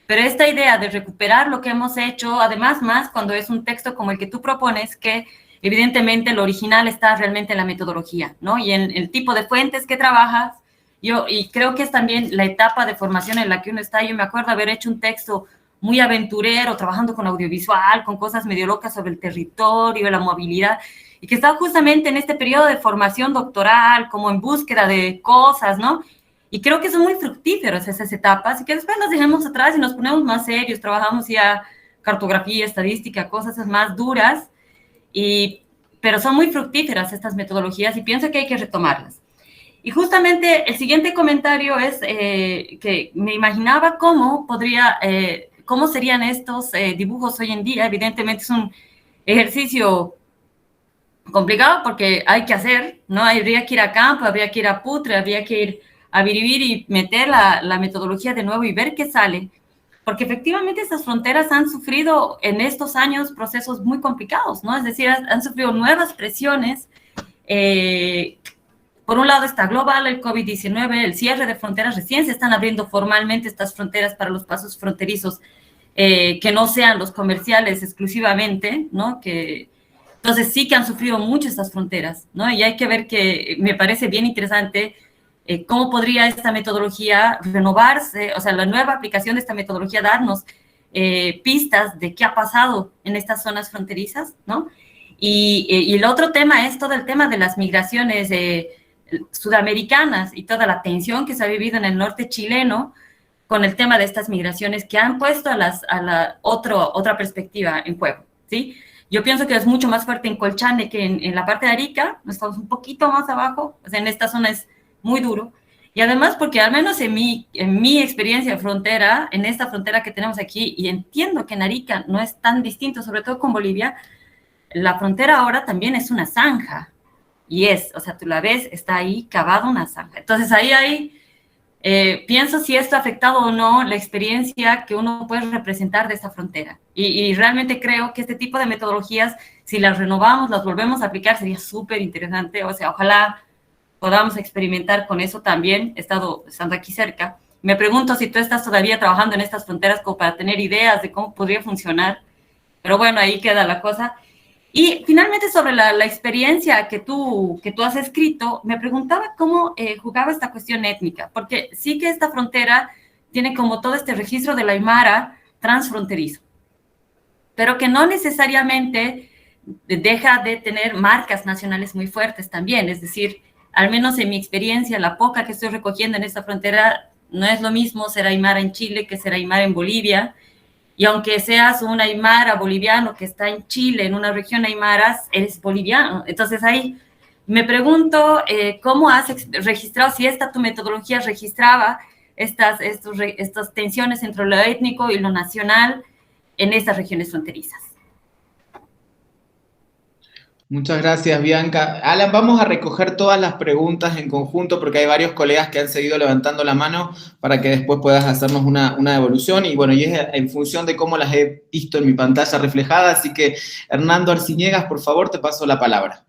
pero esta idea de recuperar lo que hemos hecho, además más cuando es un texto como el que tú propones, que evidentemente lo original está realmente en la metodología, ¿no? Y en el tipo de fuentes que trabajas, y creo que es también la etapa de formación en la que uno está. Yo me acuerdo haber hecho un texto muy aventurero, trabajando con audiovisual, con cosas medio locas sobre el territorio, la movilidad, y que estaba justamente en este periodo de formación doctoral, como en búsqueda de cosas, ¿no? Y creo que son muy fructíferas esas etapas, y que después las dejemos atrás y nos ponemos más serios, trabajamos ya cartografía, estadística, cosas más duras, pero son muy fructíferas estas metodologías, y pienso que hay que retomarlas. Y justamente el siguiente comentario es que me imaginaba cómo serían estos dibujos hoy en día. Evidentemente es un ejercicio complicado porque hay que hacer, ¿no? Habría que ir a campo, habría que ir a Putre, habría que ir a Biribiri y meter la metodología de nuevo y ver qué sale. porque efectivamente estas fronteras han sufrido en estos años procesos muy complicados, ¿no? Es decir, han sufrido nuevas presiones. Por un lado está global, el COVID-19, el cierre de fronteras, recién se están abriendo formalmente estas fronteras para los pasos fronterizos que no sean los comerciales exclusivamente, ¿no? Entonces sí que han sufrido mucho estas fronteras, ¿no? Y hay que ver que me parece bien interesante cómo podría esta metodología renovarse, o sea, la nueva aplicación de esta metodología darnos pistas de qué ha pasado en estas zonas fronterizas, ¿no? Y el otro tema es todo el tema de las migraciones sudamericanas y toda la tensión que se ha vivido en el norte chileno con el tema de estas migraciones que han puesto otra perspectiva en juego, ¿sí? Yo pienso que es mucho más fuerte en Colchane que en la parte de Arica, estamos un poquito más abajo, o sea, en esta zona es muy duro, y además porque al menos en mi experiencia de frontera, en esta frontera que tenemos aquí, y entiendo que en Arica no es tan distinto, sobre todo con Bolivia, la frontera ahora también es una zanja, o sea, tú la ves, está ahí cavada una zanja. Entonces ahí pienso si esto ha afectado o no la experiencia que uno puede representar de esta frontera. Y realmente creo que este tipo de metodologías, si las renovamos, las volvemos a aplicar, sería súper interesante. O sea, ojalá podamos experimentar con eso también, estando aquí cerca. Me pregunto si tú estás todavía trabajando en estas fronteras como para tener ideas de cómo podría funcionar. Pero bueno, ahí queda la cosa. Y finalmente sobre la experiencia que tú has escrito, me preguntaba cómo jugaba esta cuestión étnica, porque sí que esta frontera tiene como todo este registro del Aymara transfronterizo, pero que no necesariamente deja de tener marcas nacionales muy fuertes también, es decir, al menos en mi experiencia, la poca que estoy recogiendo en esta frontera, no es lo mismo ser Aymara en Chile que ser Aymara en Bolivia. Y aunque seas un aymara boliviano que está en Chile, en una región aymara, eres boliviano. Entonces ahí me pregunto cómo has registrado, si tu metodología registraba estas tensiones entre lo étnico y lo nacional en estas regiones fronterizas. Muchas gracias, Bianca. Alan, vamos a recoger todas las preguntas en conjunto porque hay varios colegas que han seguido levantando la mano para que después puedas hacernos una devolución. Y bueno, y es en función de cómo las he visto en mi pantalla reflejada. Así que, Hernando Arciniegas, por favor, te paso la palabra.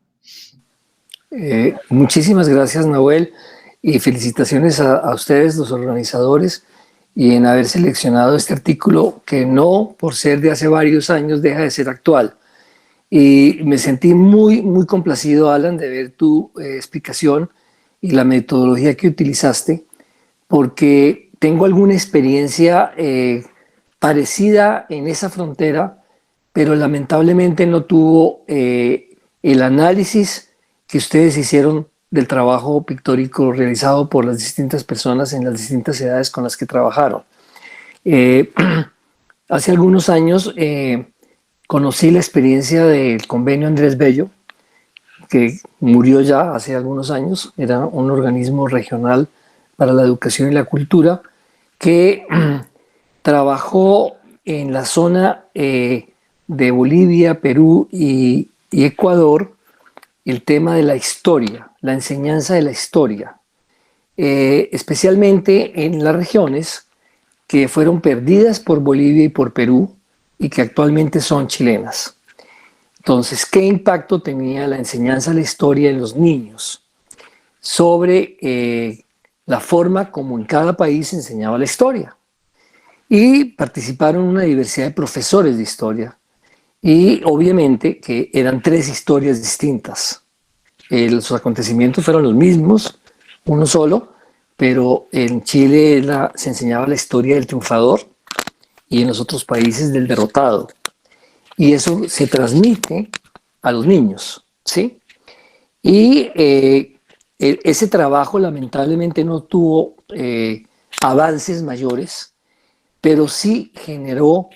Muchísimas gracias, Nahuel, y felicitaciones a ustedes, los organizadores, y en haber seleccionado este artículo que no, por ser de hace varios años, deja de ser actual. Y me sentí muy, muy complacido, Alan, de ver tu explicación y la metodología que utilizaste, porque tengo alguna experiencia parecida en esa frontera, pero lamentablemente no tuvo el análisis que ustedes hicieron del trabajo pictórico realizado por las distintas personas en las distintas edades con las que trabajaron. Hace algunos años conocí la experiencia del convenio Andrés Bello, que murió ya hace algunos años. Era un organismo regional para la educación y la cultura que trabajó en la zona de Bolivia, Perú y Ecuador el tema de la historia, la enseñanza de la historia, especialmente en las regiones que fueron perdidas por Bolivia y por Perú y que actualmente son chilenas. Entonces, ¿qué impacto tenía la enseñanza de la historia en los niños sobre la forma como en cada país se enseñaba la historia? Y participaron una diversidad de profesores de historia y obviamente que eran 3 historias distintas. Los acontecimientos fueron los mismos, uno solo, pero en Chile se enseñaba la historia del triunfador y en los otros países del derrotado. Y eso se transmite a los niños, ¿sí? Y ese trabajo lamentablemente no tuvo avances mayores, pero sí generó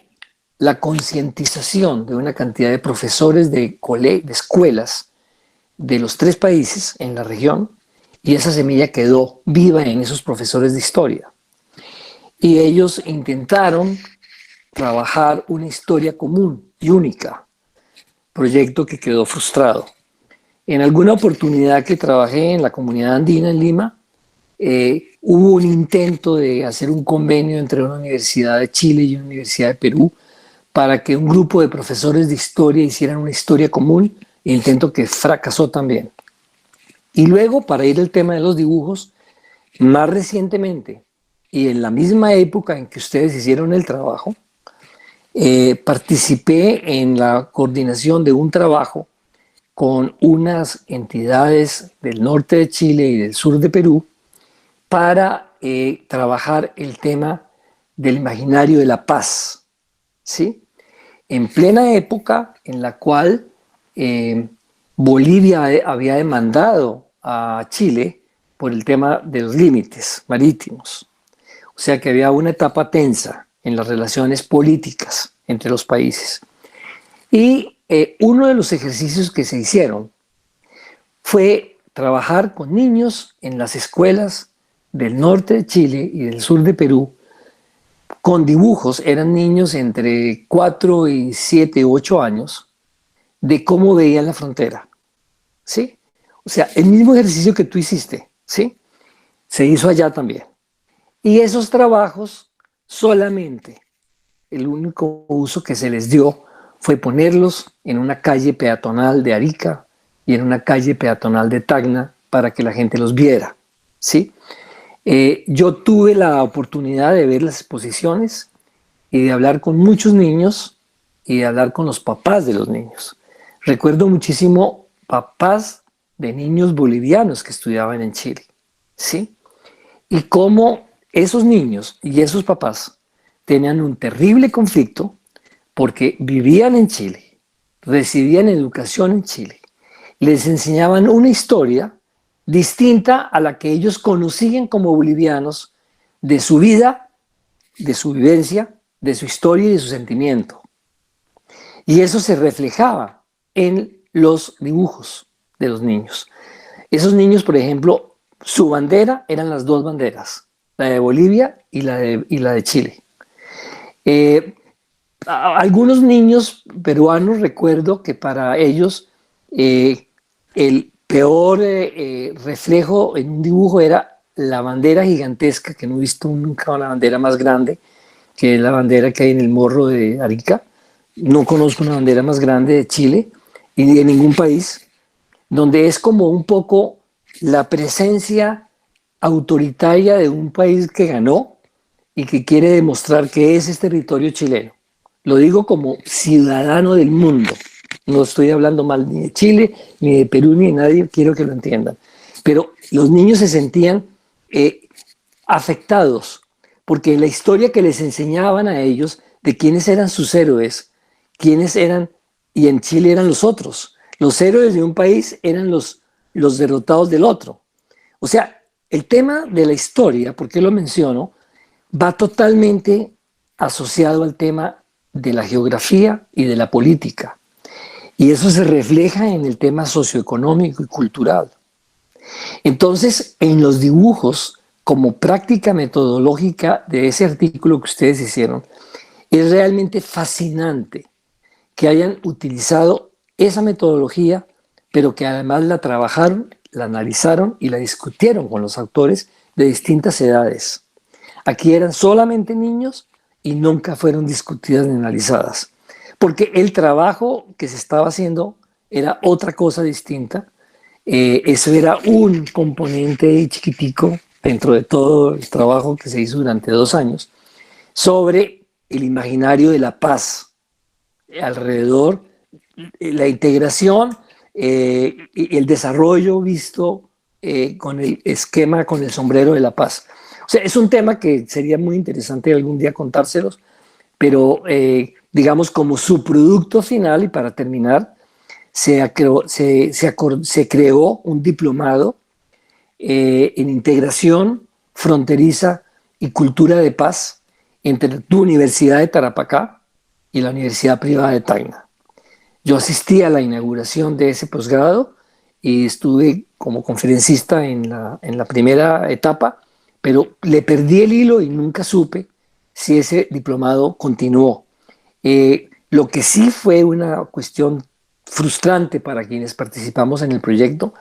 la concientización de una cantidad de profesores de escuelas de los 3 países en la región, y esa semilla quedó viva en esos profesores de historia. Y ellos intentaron trabajar una historia común y única, proyecto que quedó frustrado. En alguna oportunidad que trabajé en la comunidad andina en Lima, hubo un intento de hacer un convenio entre una universidad de Chile y una universidad de Perú para que un grupo de profesores de historia hicieran una historia común, intento que fracasó también. Y luego, para ir al tema de los dibujos, más recientemente, y en la misma época en que ustedes hicieron el trabajo, participé en la coordinación de un trabajo con unas entidades del norte de Chile y del sur de Perú para trabajar el tema del imaginario de la paz, ¿sí? En plena época en la cual Bolivia había demandado a Chile por el tema de los límites marítimos. O sea que había una etapa tensa en las relaciones políticas entre los países. Y uno de los ejercicios que se hicieron fue trabajar con niños en las escuelas del norte de Chile y del sur de Perú con dibujos. Eran niños entre 4 y 7, 8 años, de cómo veían la frontera, ¿sí? O sea, el mismo ejercicio que tú hiciste, ¿sí? Se hizo allá también. Y esos trabajos solamente, el único uso que se les dio fue ponerlos en una calle peatonal de Arica y en una calle peatonal de Tacna para que la gente los viera, ¿sí? Yo tuve la oportunidad de ver las exposiciones y de hablar con muchos niños y de hablar con los papás de los niños. Recuerdo muchísimo papás de niños bolivianos que estudiaban en Chile, ¿sí? Y cómo esos niños y esos papás tenían un terrible conflicto porque vivían en Chile, recibían educación en Chile, les enseñaban una historia distinta a la que ellos conocían como bolivianos de su vida, de su vivencia, de su historia y de su sentimiento. Y eso se reflejaba en los dibujos de los niños. Esos niños, por ejemplo, su bandera eran las dos banderas, la de Bolivia y la de Chile. Algunos niños peruanos recuerdo que para ellos el peor reflejo en un dibujo era la bandera gigantesca, que no he visto nunca una bandera más grande que la bandera que hay en el Morro de Arica. No conozco una bandera más grande de Chile y de ningún país, donde es como un poco la presencia autoritaria de un país que ganó y que quiere demostrar que ese es territorio chileno. Lo digo como ciudadano del mundo. No estoy hablando mal ni de Chile, ni de Perú, ni de nadie, quiero que lo entiendan. Pero los niños se sentían afectados, porque la historia que les enseñaban a ellos de quiénes eran sus héroes, quiénes eran, y en Chile eran los otros. Los héroes de un país eran los derrotados del otro. O sea, el tema de la historia, ¿por qué lo menciono? Va totalmente asociado al tema de la geografía y de la política. Y eso se refleja en el tema socioeconómico y cultural. Entonces, en los dibujos, como práctica metodológica de ese artículo que ustedes hicieron, es realmente fascinante que hayan utilizado esa metodología, pero que además la trabajaron, la analizaron y la discutieron con los autores de distintas edades. Aquí eran solamente niños y nunca fueron discutidas ni analizadas, porque el trabajo que se estaba haciendo era otra cosa distinta. Eso era un componente chiquitico dentro de todo el trabajo que se hizo durante 2 años sobre el imaginario de la paz alrededor, la integración y el desarrollo visto con el esquema, con el sombrero de la paz. O sea, es un tema que sería muy interesante algún día contárselos, pero digamos como su producto final, y para terminar, se creó un diplomado en integración fronteriza y cultura de paz entre tu Universidad de Tarapacá y la Universidad Privada de Tacna. Yo asistí a la inauguración de ese posgrado y estuve como conferencista en la primera etapa, pero le perdí el hilo y nunca supe si ese diplomado continuó. Lo que sí fue una cuestión frustrante para quienes participamos en el proyecto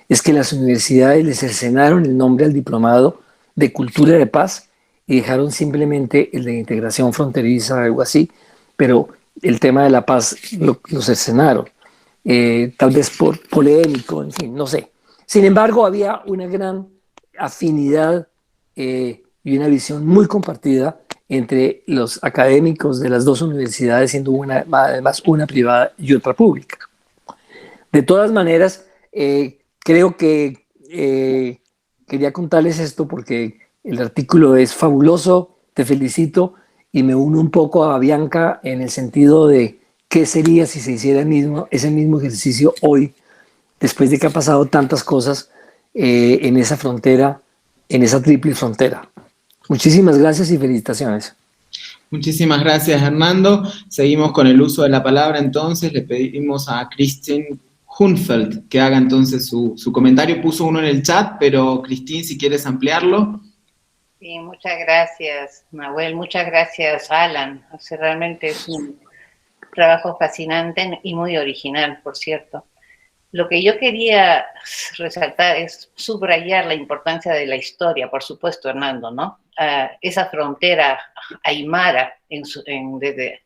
es que las universidades le cercenaron el nombre al diplomado de cultura de paz y dejaron simplemente el de integración fronteriza, algo así, pero el tema de la paz lo cercenaron. Tal vez por polémico, en fin, no sé. Sin embargo, había una gran afinidad y una visión muy compartida entre los académicos de las dos universidades, siendo una, además una privada y otra pública. De todas maneras, creo que quería contarles esto porque el artículo es fabuloso, te felicito, y me uno un poco a Bianca en el sentido de qué sería si se hiciera ese mismo ejercicio hoy, después de que ha pasado tantas cosas en esa frontera, en esa triple frontera. Muchísimas gracias y felicitaciones. Muchísimas gracias, Hernando. Seguimos con el uso de la palabra, entonces. Le pedimos a Christine Hunfeld que haga entonces su comentario. Puso uno en el chat, pero Christine, si quieres ampliarlo. Sí, muchas gracias, Nahuel. Muchas gracias, Alan. O sea, realmente es un trabajo fascinante y muy original, por cierto. Lo que yo quería resaltar es subrayar la importancia de la historia, por supuesto, Hernando, ¿no? Esa frontera aymara desde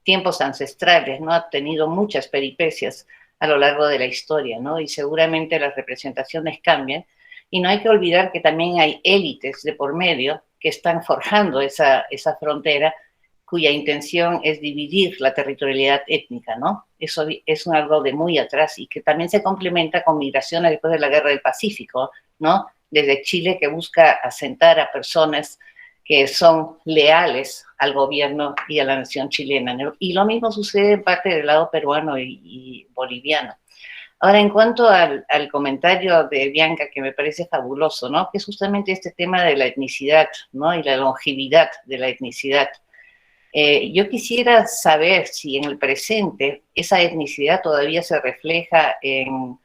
tiempos ancestrales, ¿no? Ha tenido muchas peripecias a lo largo de la historia, ¿no? Y seguramente las representaciones cambian. Y no hay que olvidar que también hay élites de por medio que están forjando esa frontera, cuya intención es dividir la territorialidad étnica, ¿no? Eso es algo de muy atrás y que también se complementa con migraciones después de la Guerra del Pacífico, ¿no? Desde Chile, que busca asentar a personas que son leales al gobierno y a la nación chilena, ¿no? Y lo mismo sucede en parte del lado peruano y boliviano. Ahora, en cuanto al comentario de Bianca, que me parece fabuloso, ¿no? Que es justamente este tema de la etnicidad, ¿no? Y la longevidad de la etnicidad. Yo quisiera saber si en el presente esa etnicidad todavía se refleja en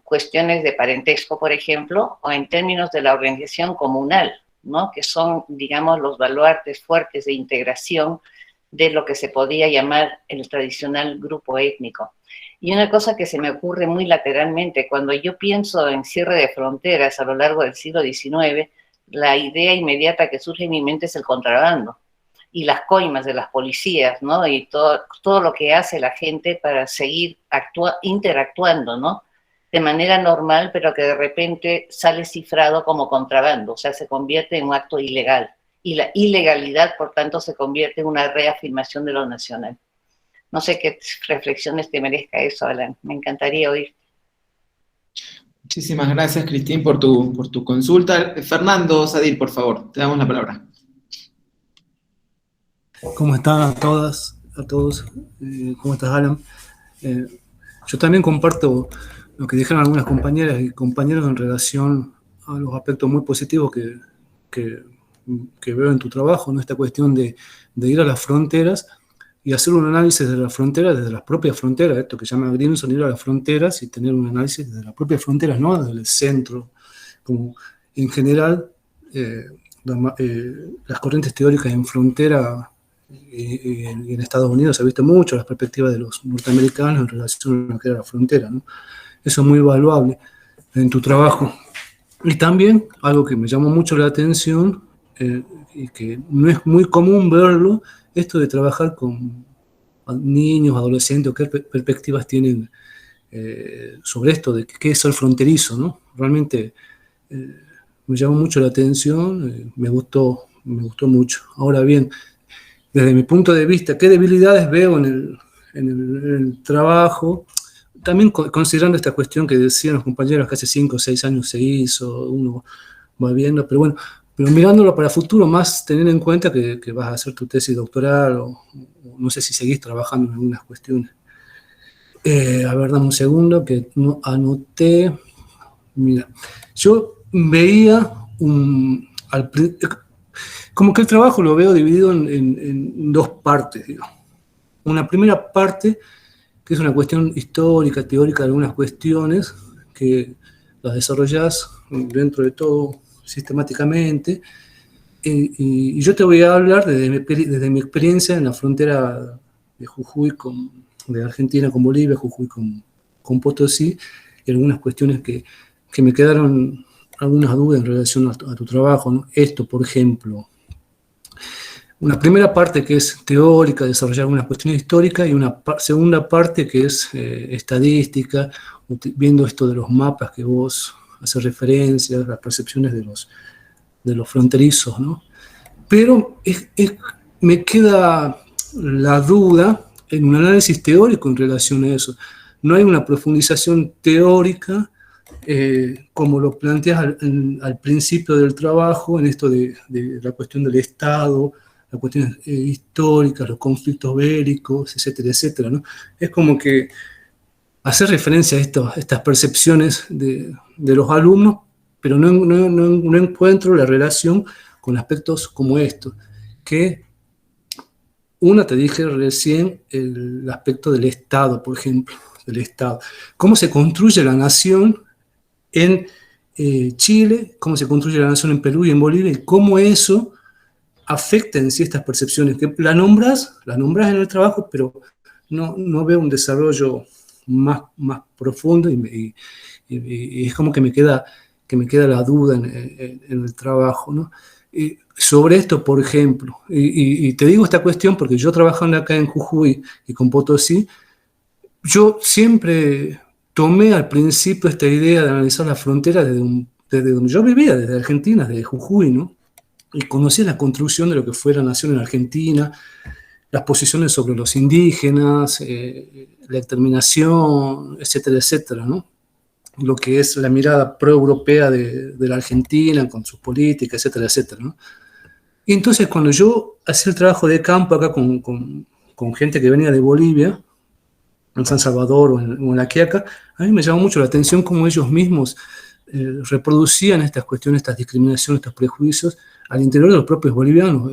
cuestiones de parentesco, por ejemplo, o en términos de la organización comunal, ¿no? Que son, digamos, los baluartes fuertes de integración de lo que se podría llamar el tradicional grupo étnico. Y una cosa que se me ocurre muy lateralmente, cuando yo pienso en cierre de fronteras a lo largo del siglo XIX, la idea inmediata que surge en mi mente es el contrabando y las coimas de las policías, ¿no? Y todo lo que hace la gente para seguir interactuando, ¿no? De manera normal, pero que de repente sale cifrado como contrabando, o sea, se convierte en un acto ilegal. Y la ilegalidad, por tanto, se convierte en una reafirmación de lo nacional. No sé qué reflexiones te merezca eso, Alan. Me encantaría oír. Muchísimas gracias, Cristín, por tu consulta. Fernando Sadir, por favor, te damos la palabra. ¿Cómo están a todas, a todos? ¿Cómo estás, Alan? Yo también comparto lo que dijeron algunas compañeras y compañeros en relación a los aspectos muy positivos que veo en tu trabajo, ¿no? Esta cuestión de ir a las fronteras y hacer un análisis de las fronteras desde las propias fronteras, esto que llama Grimson, ir a las fronteras y tener un análisis desde las propias fronteras, no desde el centro, como en general las corrientes teóricas en frontera y en Estados Unidos se ha visto mucho las perspectivas de los norteamericanos en relación a lo que era la frontera, ¿no? Eso es muy valuable en tu trabajo. Y también algo que me llamó mucho la atención y que no es muy común verlo, esto de trabajar con niños, adolescentes, o qué perspectivas tienen sobre esto, de qué es el fronterizo, ¿no? Realmente me llamó mucho la atención, me gustó mucho. Ahora bien, desde mi punto de vista, ¿qué debilidades veo en el trabajo? También considerando esta cuestión que decían los compañeros que hace 5 o 6 años se hizo, uno va viendo, pero bueno, pero mirándolo para el futuro, más teniendo en cuenta que vas a hacer tu tesis doctoral o no sé si seguís trabajando en algunas cuestiones. A ver, dame un segundo que no anoté. Mira, yo veía como que el trabajo lo veo dividido en dos partes, digamos. Una primera parte que es una cuestión histórica, teórica de algunas cuestiones que las desarrollás dentro de todo sistemáticamente, y yo te voy a hablar desde mi experiencia en la frontera de Jujuy de Argentina con Bolivia, Jujuy con Potosí, y algunas cuestiones que me quedaron algunas dudas en relación a tu trabajo, ¿no? Esto, por ejemplo, una primera parte que es teórica, desarrollar algunas cuestiones históricas, y una segunda parte que es estadística, viendo esto de los mapas que vos haces referencia, las percepciones de los fronterizos, ¿no? Pero me queda la duda en un análisis teórico en relación a eso. No hay una profundización teórica como lo planteas al principio del trabajo, en esto de la cuestión del Estado, las cuestiones históricas, los conflictos bélicos, etcétera, etcétera, ¿no? Es como que hacer referencia a estas percepciones de los alumnos, pero no encuentro la relación con aspectos como estos, que una te dije recién, el aspecto del Estado, por ejemplo, del Estado. Cómo se construye la nación en Chile, cómo se construye la nación en Perú y en Bolivia, y cómo eso afecta en sí estas percepciones, que la nombras en el trabajo, pero no veo un desarrollo más profundo, y es como que me queda la duda en el trabajo, ¿no? Sobre esto, por ejemplo, y te digo esta cuestión porque yo trabajando acá en Jujuy y con Potosí, yo siempre tomé al principio esta idea de analizar la frontera desde donde yo vivía, desde Argentina, desde Jujuy, ¿no? Y conocía la construcción de lo que fue la nación en Argentina, las posiciones sobre los indígenas, la exterminación, etcétera, etcétera, ¿no? Lo que es la mirada pro-europea de la Argentina con sus políticas, etcétera, etcétera, ¿no? Y entonces cuando yo hacía el trabajo de campo acá con gente que venía de Bolivia, en San Salvador o en La Quiaca, a mí me llamó mucho la atención cómo ellos mismos reproducían estas cuestiones, estas discriminaciones, estos prejuicios al interior de los propios bolivianos,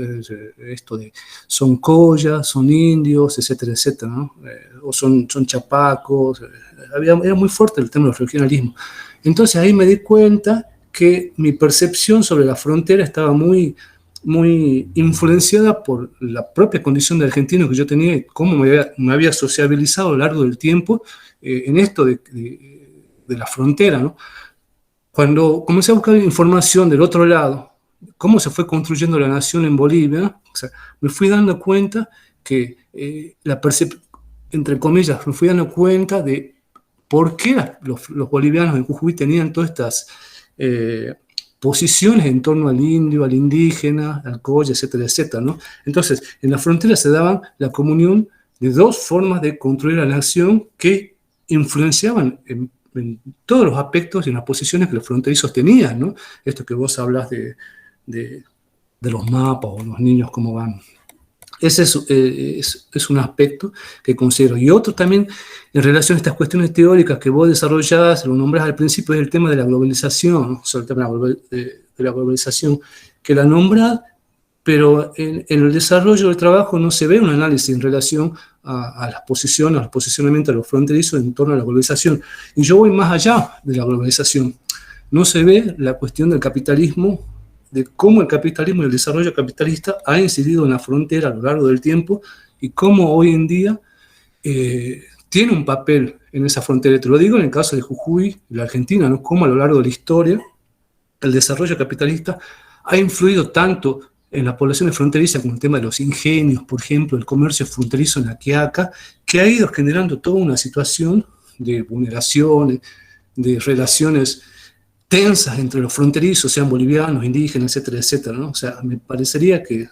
esto de son collas, son indios, etcétera, etcétera, ¿no? O son chapacos, era muy fuerte el tema del regionalismo. Entonces ahí me di cuenta que mi percepción sobre la frontera estaba muy influenciada por la propia condición de argentino que yo tenía y cómo me había sociabilizado a lo largo del tiempo en esto de la frontera, ¿no? Cuando comencé a buscar información del otro lado, cómo se fue construyendo la nación en Bolivia, o sea, me fui dando cuenta que entre comillas, me fui dando cuenta de por qué los bolivianos en Jujuy tenían todas estas posiciones en torno al indio, al indígena, al colla, etcétera, etcétera, ¿no? Entonces, en la frontera se daban la comunión de dos formas de construir la nación que influenciaban en todos los aspectos y en las posiciones que los fronterizos tenían, ¿no? Esto que vos hablas de los mapas o los niños cómo van. Ese es un aspecto que considero. Y otro también, en relación a estas cuestiones teóricas que vos desarrollás, lo nombrás al principio, es el tema de la globalización, ¿no? Sobre el tema de la globalización, que la nombrás, pero en el desarrollo del trabajo no se ve un análisis en relación a las posiciones, al posicionamiento de los fronterizos en torno a la globalización. Y yo voy más allá de la globalización. No se ve la cuestión del capitalismo, de cómo el capitalismo y el desarrollo capitalista ha incidido en la frontera a lo largo del tiempo y cómo hoy en día tiene un papel en esa frontera. Te lo digo en el caso de Jujuy y la Argentina, ¿no? Cómo a lo largo de la historia el desarrollo capitalista ha influido tanto en las poblaciones fronterizas como el tema de los ingenios, por ejemplo, el comercio fronterizo en La Quiaca, que ha ido generando toda una situación de vulneraciones, de relaciones tensas entre los fronterizos, sean bolivianos, indígenas, etcétera, etcétera, ¿no? O sea, me parecería que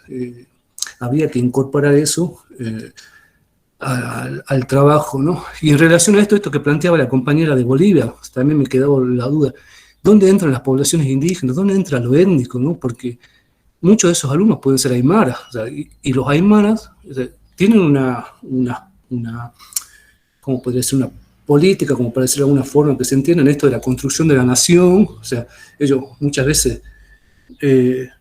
había que incorporar eso al trabajo, ¿no? Y en relación a esto que planteaba la compañera de Bolivia, también me quedó la duda, ¿dónde entran las poblaciones indígenas? ¿Dónde entra lo étnico, no? Porque muchos de esos alumnos pueden ser aymaras, o sea, y los aymaras, o sea, tienen una ¿cómo podría ser? Una política, como para decirlo de alguna forma, que se entiende en esto de la construcción de la nación. O sea, ellos muchas veces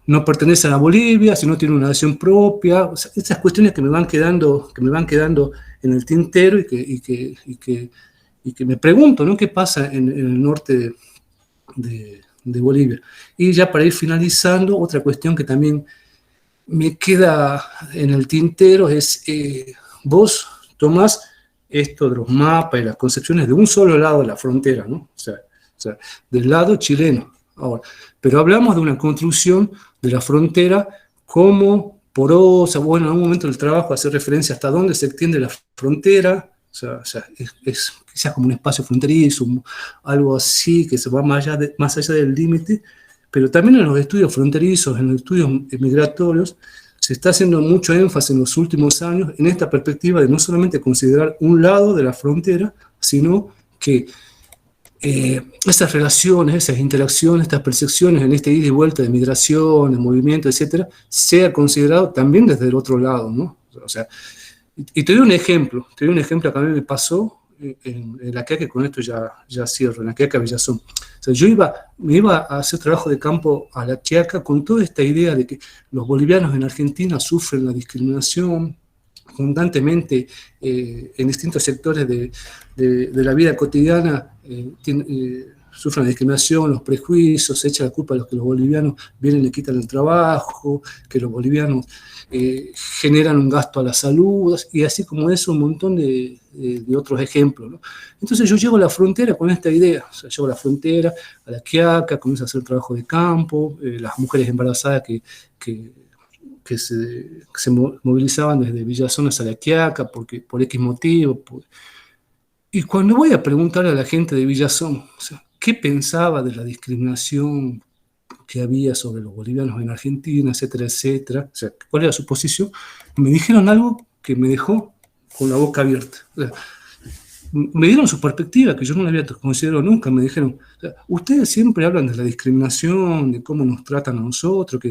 no pertenecen a Bolivia, sino tienen una nación propia. O sea, esas cuestiones que me van quedando en el tintero y que me pregunto, ¿no? ¿Qué pasa en el norte de Bolivia? Y ya para ir finalizando, otra cuestión que también me queda en el tintero es, vos tomás esto de los mapas y las concepciones de un solo lado de la frontera, ¿no? O sea, del lado chileno. ahora. Pero hablamos de una construcción de la frontera como porosa, bueno, en algún momento del trabajo hace referencia hasta dónde se extiende la frontera, o sea es quizás como un espacio fronterizo, algo así, que se va más allá del límite, pero también en los estudios fronterizos, en los estudios migratorios, se está haciendo mucho énfasis en los últimos años en esta perspectiva de no solamente considerar un lado de la frontera, sino que esas relaciones, esas interacciones, estas percepciones en este ida y vuelta de migración, de movimiento, etcétera, sea considerado también desde el otro lado, ¿no? O sea, y te doy un ejemplo que a mí me pasó en La Quiaca, con esto ya cierro, en La Quiaca, Villazón. O sea, me iba a hacer trabajo de campo a La Quiaca con toda esta idea de que los bolivianos en Argentina sufren la discriminación constantemente en distintos sectores de la vida cotidiana, sufren la discriminación, los prejuicios, se echa la culpa a los que los bolivianos vienen y le quitan el trabajo, que los bolivianos generan un gasto a la salud, y así como eso un montón de otros ejemplos, ¿no? Entonces yo llego a la frontera con esta idea, o sea, llego a la frontera, a La Quiaca, comienzo a hacer trabajo de campo, las mujeres embarazadas que se movilizaban desde Villazón a La Quiaca por X motivo. Y cuando voy a preguntarle a la gente de Villazón, o sea, qué pensaba de la discriminación que había sobre los bolivianos en Argentina, etcétera, etcétera, o sea, cuál era su posición, me dijeron algo que me dejó con la boca abierta. O sea, me dieron su perspectiva, que yo no la había considerado nunca. Me dijeron, o sea, ustedes siempre hablan de la discriminación, de cómo nos tratan a nosotros,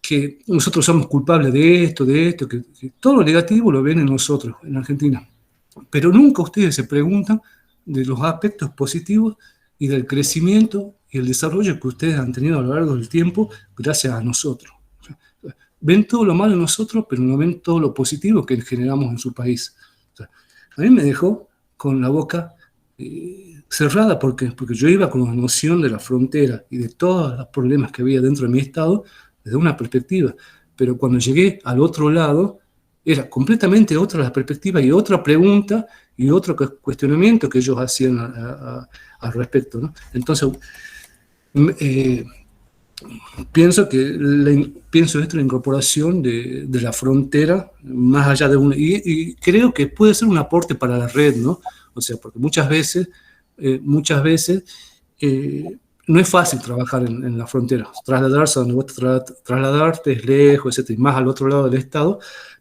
que nosotros somos culpables de esto, que todo lo negativo lo ven en nosotros, en Argentina. Pero nunca ustedes se preguntan de los aspectos positivos y del crecimiento y el desarrollo que ustedes han tenido a lo largo del tiempo gracias a nosotros. O sea, ven todo lo malo en nosotros, pero no ven todo lo positivo que generamos en su país. O sea, a mí me dejó con la boca cerrada, porque yo iba con la noción de la frontera y de todos los problemas que había dentro de mi estado desde una perspectiva, pero cuando llegué al otro lado era completamente otra la perspectiva y otra pregunta y otro cuestionamiento que ellos hacían al respecto, ¿no? Entonces pienso esto, la incorporación de la frontera más allá de y creo que puede ser un aporte para la red, ¿no? O sea, porque muchas veces no es fácil trabajar en la frontera, trasladarse a donde vos trasladarte es lejos, etc., y más al otro lado del estado,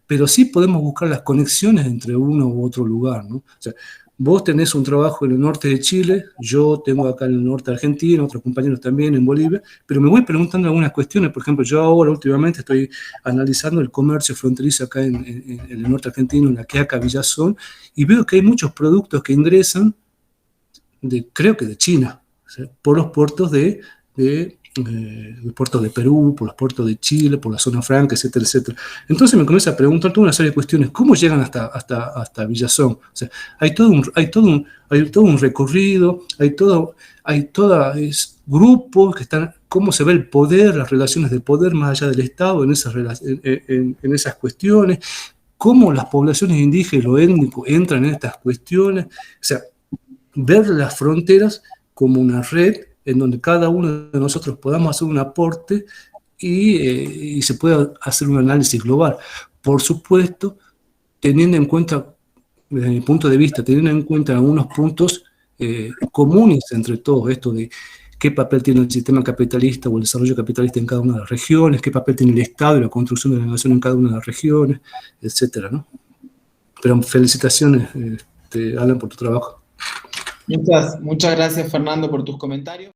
pero sí podemos buscar las conexiones entre uno u otro lugar, ¿no? O sea, vos tenés un trabajo en el norte de Chile, yo tengo acá en el norte de Argentina, otros compañeros también en Bolivia, pero me voy preguntando algunas cuestiones. Por ejemplo, yo ahora últimamente estoy analizando el comercio fronterizo acá en el norte argentino, en La Quiaca, Villazón, y veo que hay muchos productos que ingresan, creo que de China, o sea, por los puertos de Perú, por los puertos de Chile, por la zona franca, etcétera, etcétera. Entonces me comienzo a preguntar toda una serie de cuestiones. ¿Cómo llegan hasta Villazón? O sea, hay todo un recorrido, hay grupos que están, cómo se ve el poder, las relaciones de poder más allá del Estado en esas cuestiones, cómo las poblaciones indígenas, lo étnico, entran en estas cuestiones. O sea, ver las fronteras como una red en donde cada uno de nosotros podamos hacer un aporte y se pueda hacer un análisis global. Por supuesto, teniendo en cuenta, desde mi punto de vista, teniendo en cuenta algunos puntos comunes entre todo esto de qué papel tiene el sistema capitalista o el desarrollo capitalista en cada una de las regiones, qué papel tiene el Estado y la construcción de la nación en cada una de las regiones, etcétera, ¿no? Pero felicitaciones, Alan, por tu trabajo. Muchas gracias, Fernando, por tus comentarios.